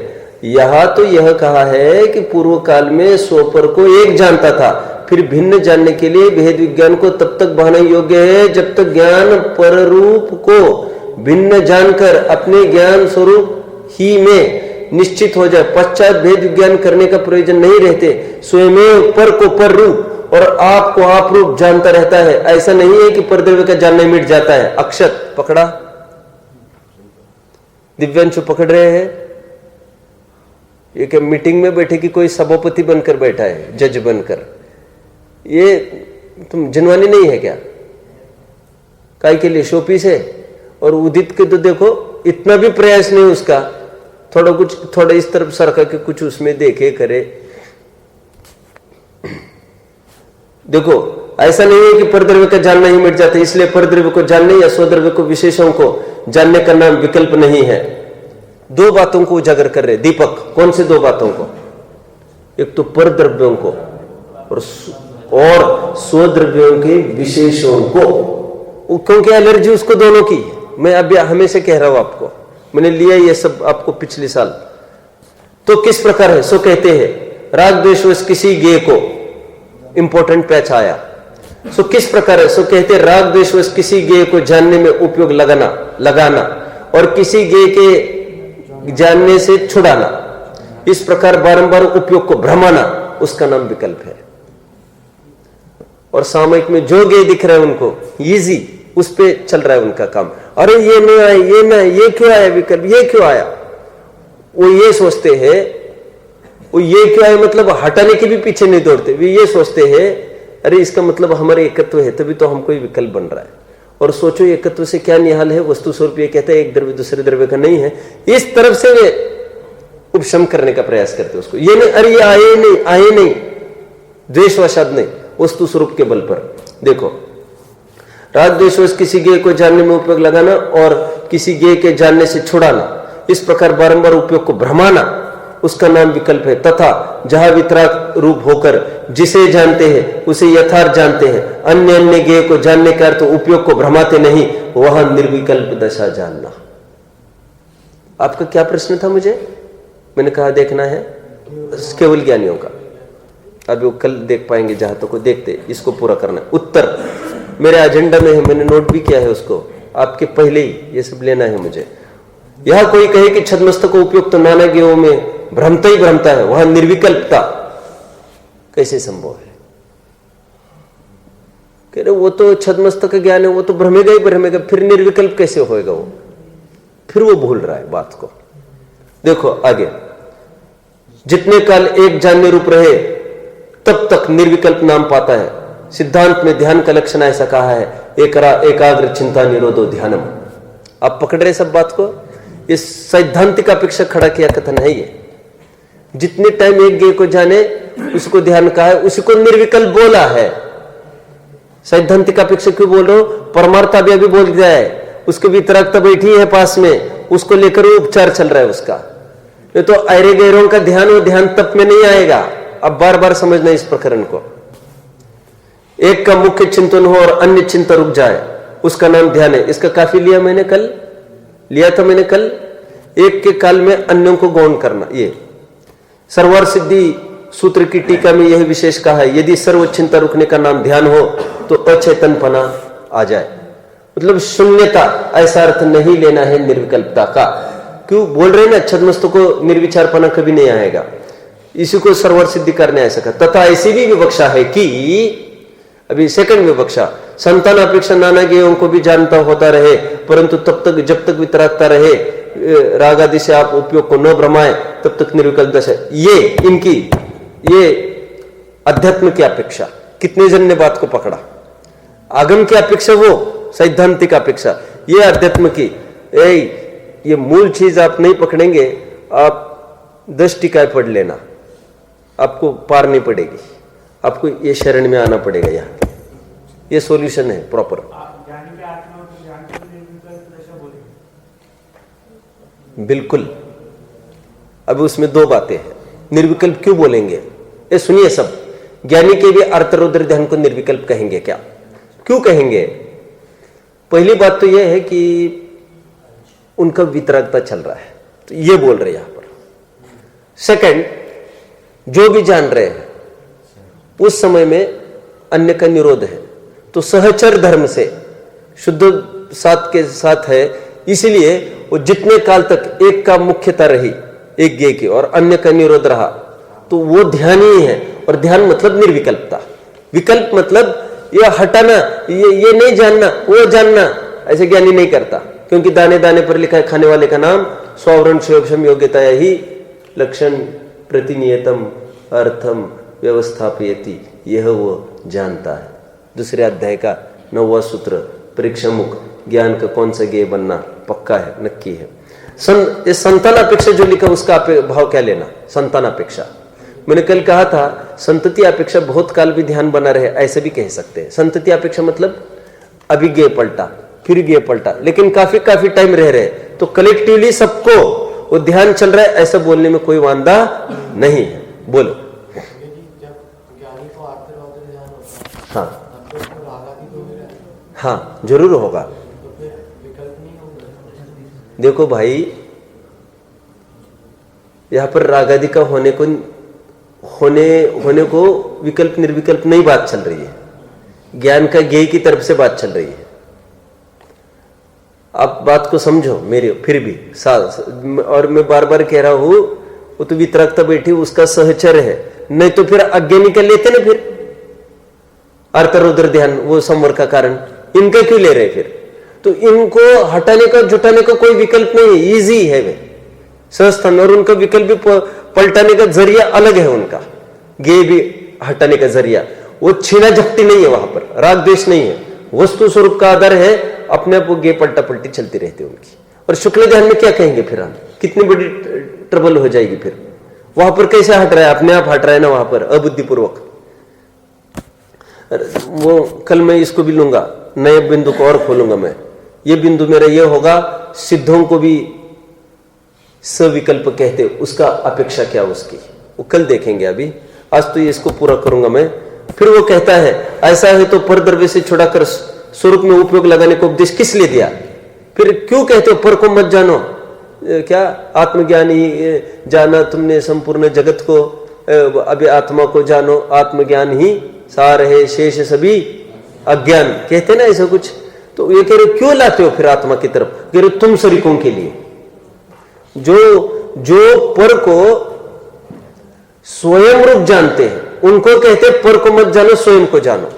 यहां तो यह कहा है कि पूर्व काल में स्वपर को एक जानता था, फिर भिन्न जानने के लिए भेद विज्ञान को तब तक बहाना योग्य है जब तक ज्ञान पर रूप को भिन्न जानकर अपने ज्ञान स्वरूप ही में निश्चित हो जाए। पश्चात भेद विज्ञान करने का प्रयोजन नहीं रहते। स्वयं पर को पर रूप और आप को आप रूप जानता रहता है। ऐसा नहीं है कि परद्रव्य का जानना मिट जाता है। अक्षत पकड़ा, दिव्यांशु पकड़ रहे हैं। एक मीटिंग में बैठे कि कोई सभापति बनकर बैठा है, जज बनकर। ये तुम जनवानी नहीं है क्या? काय के लिए शोपीस है। और उदित के तो देखो इतना भी प्रयास नहीं उसका, थोड़ा इस तरफ सरका के कुछ उसमें देखे करे। देखो ऐसा नहीं है कि परद्रव्य का जानना ही मिट जाता है, इसलिए परद्रव्य को जानने या स्वद्रव्य को विशेषों को जानने का नाम विकल्प नहीं है। दो बातों को उजागर कर रहे दीपक। कौन से दो बातों को? एक तो परद्रव्यों को और स्वद्रव्यों के विशेषों को, क्योंकि एलर्जी उसको दोनों की। मैं अब हमेशा कह रहा हूं आपको, मैंने लिया ये सब आपको पिछले साल। तो किस प्रकार है? सो कहते हैं राग द्वेष किसी गेय को इंपॉर्टेंट पैच आया। सो किस प्रकार है? सो कहते हैं राग द्वेष किसी गेय को जानने में उपयोग लगाना और किसी गेय के जानने से छुड़ाना। इस प्रकार बारंबार उपयोग को भ्रमाना, उसका नाम विकल्प है। और सामयिक में जो गेय दिख रहा है उनको इजी, उस पे चल रहा है उनका काम। अरे ये नहीं आया, ये नहीं, ये क्यों आया विकल्प, ये क्यों आया? वो ये सोचते हैं, वो ये क्यों आया मतलब हटाने के भी पीछे नहीं दौड़ते। वे ये सोचते हैं अरे इसका मतलब हमारे एकत्व है, तभी तो हमको विकल्प बन रहा है। और सोचो एकत्व से क्या निहाल है। वस्तु स्वरूप ये कहते हैं एक द्रव्य दूसरे द्रव्य का नहीं है। इस तरफ से वे उपशम करने का प्रयास करते उसको। ये नहीं, अरे ये आए नहीं, द्वेषवशात नहीं, वस्तु स्वरूप के बल पर। देखो राग द्वेष किसी गेय को जानने में उपयोग लगाना और किसी गेय के जानने से छुड़ाना, इस प्रकार बारंबार उपयोग को भ्रमाना, उसका नाम विकल्प है। तथा जहां वितराग रूप होकर जिसे जानते हैं उसे यथार्थ जानते हैं, अन्य गेय को जानने का अर्थ उपयोग को भ्रमाते नहीं, वह निर्विकल्प दशा जानना। आपका क्या प्रश्न था? मुझे मैंने कहा देखना है केवल ज्ञानियों का। अब वो कल देख पाएंगे जहां तक को देखते, इसको पूरा करना है। उत्तर मेरे एजेंडा में है, मैंने नोट भी किया है उसको, आपके पहले ही ये सब लेना है मुझे। यह कोई कहे कि छद्मस्तक को उपयुक्त तो नाना गेयों में भ्रमता ही भ्रमता है, वहां निर्विकल्पता कैसे संभव है? कह रहे वो तो छद्मस्तक का ज्ञान है, वो तो भ्रमेगा ही भ्रमेगा, फिर निर्विकल्प कैसे होएगा? वो फिर वो भूल रहा है बात को। देखो आगे, जितने काल एक जानने रूप रहे तब तक निर्विकल्प नाम पाता है। सिद्धांत में ध्यान का लक्षण ऐसा कहा है, एकाग्र चिंता निरोधो ध्यानम। आप पकड़ रहे सब बात को? ये सैद्धांतिक अपेक्षा खड़ा किया कथन है। ये जितने टाइम एक गेय को जाने उसको ध्यान कहा है, उसी को निर्विकल्प बोला है। सैद्धांतिक अपेक्षा क्यों बोल रहा हूं? परमार्थ भी बोल दिया है, उसकी वितरागता बैठी है पास में, उसको लेकर उपचार चल रहा है उसका। ये तो अरे गैरों का ध्यान, वो ध्यान तप में नहीं आएगा। अब बार बार समझना इस प्रकरण को। एक का मुख्य चिंतन हो और अन्य चिंतन रुक जाए, उसका नाम ध्यान है। इसका काफी लिया मैंने कल, लिया था मैंने कल। एक के काल में अन्यों को गौण करना, ये सर्वार सिद्धि सूत्र की टीका में यह विशेष कहा है, यदि सर्व चिंता रुकने का नाम ध्यान हो तो अचेतनपना आ जाए, मतलब शून्यता। ऐसा अर्थ नहीं लेना है निर्विकल्पता का। क्यों बोल रहे हैं ना, छद्मस्तु को निर्विचारपना कभी नहीं आएगा, इसी को सर्वर सिद्धि करने ऐसा कहा। तथा ऐसी भी विवक्षा है कि, अभी सेकंड विवक्षा, संतान अपेक्षा नाना ज्ञेयों को भी जानता होता रहे, परंतु तब तक जब तक वितरागता रहे, राग आदि से आप उपयोग को न भ्रमाए, तब तक निर्विकल्प दशा। ये इनकी ये अध्यात्म की अपेक्षा, कितने जन ने बात को पकड़ा। आगम की अपेक्षा वो सैद्धांतिक अपेक्षा, ये अध्यात्म की। ये मूल चीज आप नहीं पकड़ेंगे, आप 10 टीकाएं पढ़ लेना, आपको पार नहीं पड़ेगी, आपको ये शरण में आना पड़ेगा। यहाँ ये सॉल्यूशन है प्रॉपर। बिल्कुल। अब उसमें 2 बातें हैं। निर्विकल्प क्यों बोलेंगे, ये सुनिए सब। ज्ञानी के भी अर्थ रुद्र ध्यान को निर्विकल्प कहेंगे क्या, क्यों कहेंगे? पहली बात तो यह है कि उनका वितरागता चल रहा है, तो ये बोल रहे यहां पर। सेकंड, जो भी जान रहे हैं उस समय में अन्य का निरोध है, तो सहचर धर्म से शुद्ध साथ के साथ है, इसलिए वो जितने काल तक एक का मुख्यता रही, एक ज्ञेय की, और अन्य का निरोध रहा, तो वो ध्यान ही है। और ध्यान मतलब निर्विकल्पता। विकल्प मतलब ये हटाना, ये नहीं जानना, वो जानना, ऐसे ज्ञानी नहीं करता। क्योंकि दाने दाने पर लिखा है, खाने वाले का नाम स्वर्ण स्वयं योग्यता ही लक्षण प्रतिनियतम अर्थम व्यवस्थापयति, यह वो जानता है। दूसरे अध्याय का 9वां सूत्र, परीक्षा मुख, ज्ञान का कौन सा ज्ञेय बनना पक्का है, नक्की है। संतान अपेक्षा जो लिखा उसका भाव क्या लेना। संतान अपेक्षा, मैंने कल कहा था, संतति अपेक्षा बहुत काल भी ध्यान बना रहे, ऐसे भी कह सकते हैं। संतति अपेक्षा मतलब अभी ज्ञेय पलटा, फिर ज्ञेय पलटा, लेकिन काफी टाइम रह रहे, तो कलेक्टिवली सबको वो ध्यान चल रहा है, ऐसा बोलने में कोई वांदा नहीं है। बोलो। हाँ हाँ, जरूर होगा। देखो भाई, यहां पर राग आदि का होने को विकल्प निर्विकल्प नहीं बात चल रही है, ज्ञान का ज्ञेय की तरफ से बात चल रही है। आप बात को समझो मेरे, फिर भी और मैं बार बार कह रहा हूं, वो तो वितरागता बैठी उसका सहचर है, नहीं तो फिर अज्ञानी का लेते ना, फिर अर्थ रुद्र ध्यान वो संवर का कारण, इनका क्यों ले रहे फिर? तो इनको हटाने का जुटाने का कोई विकल्प नहीं है, इजी है वे सहस्थान, और उनका विकल्प भी पलटाने का जरिया अलग है उनका, गे भी हटाने का जरिया। वो छीना झपटी नहीं है, वहां पर राग द्वेष नहीं है, वस्तु स्वरूप का आधार है, अपने आप वो गे पलटा पलटी चलती रहती है उनकी। और शुक्ल ध्यान में क्या कहेंगे फिर हम, कितनी बड़ी ट्रबल हो जाएगी फिर। वहां पर कैसे हट रहा है, अपने आप हट रहा है ना वहां पर, अबुद्धिपूर्वक। वो कल मैं इसको भी लूंगा, नए बिंदु को और खोलूंगा मैं। ये बिंदु मेरा ये होगा, सिद्धों को भी सविकल्प कहते, उसका अपेक्षा क्या उसकी, वो कल देखेंगे। अभी आज तो ये इसको पूरा करूंगा मैं। फिर वो कहता है, ऐसा है तो पर द्रव्य से छुड़ाकर स्वरूप में उपयोग लगाने को उपदेश किस लिए दिया? फिर क्यों कहते हो पर को मत जानो? क्या आत्मज्ञान ही जाना तुमने संपूर्ण जगत को, अभी आत्मा को जानो, आत्मज्ञान ही सार है, शेष सभी अज्ञान, कहते ना ऐसा कुछ। तो ये कह रहे क्यों लाते हो फिर आत्मा की तरफ? कह रहे तुम शरीकों के लिए, जो पर को स्वयं रूप जानते हैं उनको कहते पर को मत जानो, स्वयं को जानो।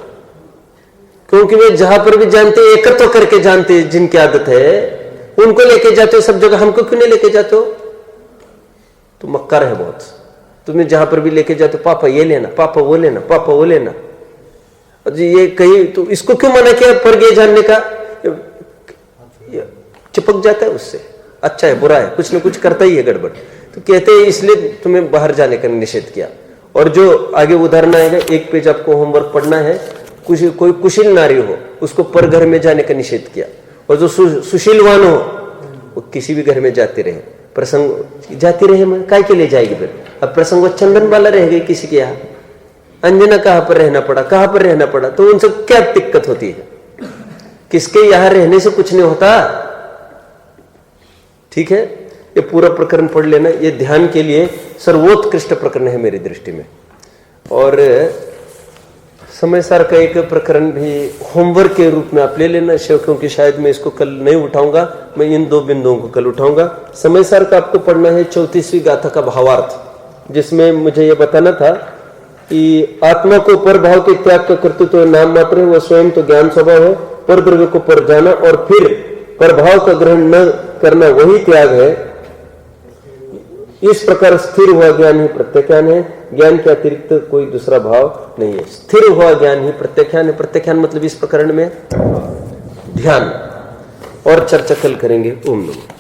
क्योंकि वे जहां पर भी जानते हैं, एकत्व करके जानते हैं, जिनकी आदत है उनको लेके जाते हो सब जगह, हमको क्यों नहीं लेके जाते हो? तो मक्कार है बहुत। तुम्हें जहां पर भी लेके जाते हो, पापा ये लेना, पापा वो लेना, पापा वो लेना, ये कहीं तो इसको क्यों मना किया पर गे जानने का? चिपक जाता है उससे, अच्छा है बुरा है, कुछ ना कुछ करता ही है गड़बड़। तो कहते हैं इसलिए तुम्हें बाहर जाने का निषेध किया। और जो आगे उदाहरण आएगा, एक पेज आपको होमवर्क पढ़ना है, कोई कुशील नारी हो उसको पर घर में जाने का निषेध किया। और जो सुशीलवान हो वो किसी भी घर में जाते रहे, प्रसंग जाती रहे, मैं काय के ले जाएगी फिर? अब प्रसंग चंदन वाला रह गई किसी के यहाँ, अंजना कहां पर रहना पड़ा, कहां पर रहना पड़ा, तो उनसे क्या दिक्कत होती है? किसके यहां रहने से कुछ नहीं होता, ठीक है। ये पूरा प्रकरण पढ़ लेना। ये ध्यान के लिए सर्वोत्कृष्ट प्रकरण है मेरी दृष्टि में। और समय सार का एक प्रकरण भी होमवर्क के रूप में आप ले लेना, क्योंकि शायद मैं इसको कल नहीं उठाऊंगा, मैं इन 2 बिंदुओं को कल उठाऊंगा। समय सार का आपको पढ़ना है 34वीं गाथा का भावार्थ, जिसमें मुझे यह बताना था कि आत्मा को पर भाव के त्याग का कर्तृत्व तो नाम मात्र है, वह स्वयं तो ज्ञान स्वभाव है, पर द्रव्य को पर जाना और फिर प्रभाव का ग्रहण न करना वही त्याग है। इस प्रकार स्थिर हुआ ज्ञान ही प्रत्याख्यान है, ज्ञान के अतिरिक्त कोई दूसरा भाव नहीं है। स्थिर हुआ ज्ञान ही प्रत्याख्यान है। प्रत्याख्यान मतलब इस प्रकरण में ध्यान। और चर्चा कल करेंगे। ओम नमः।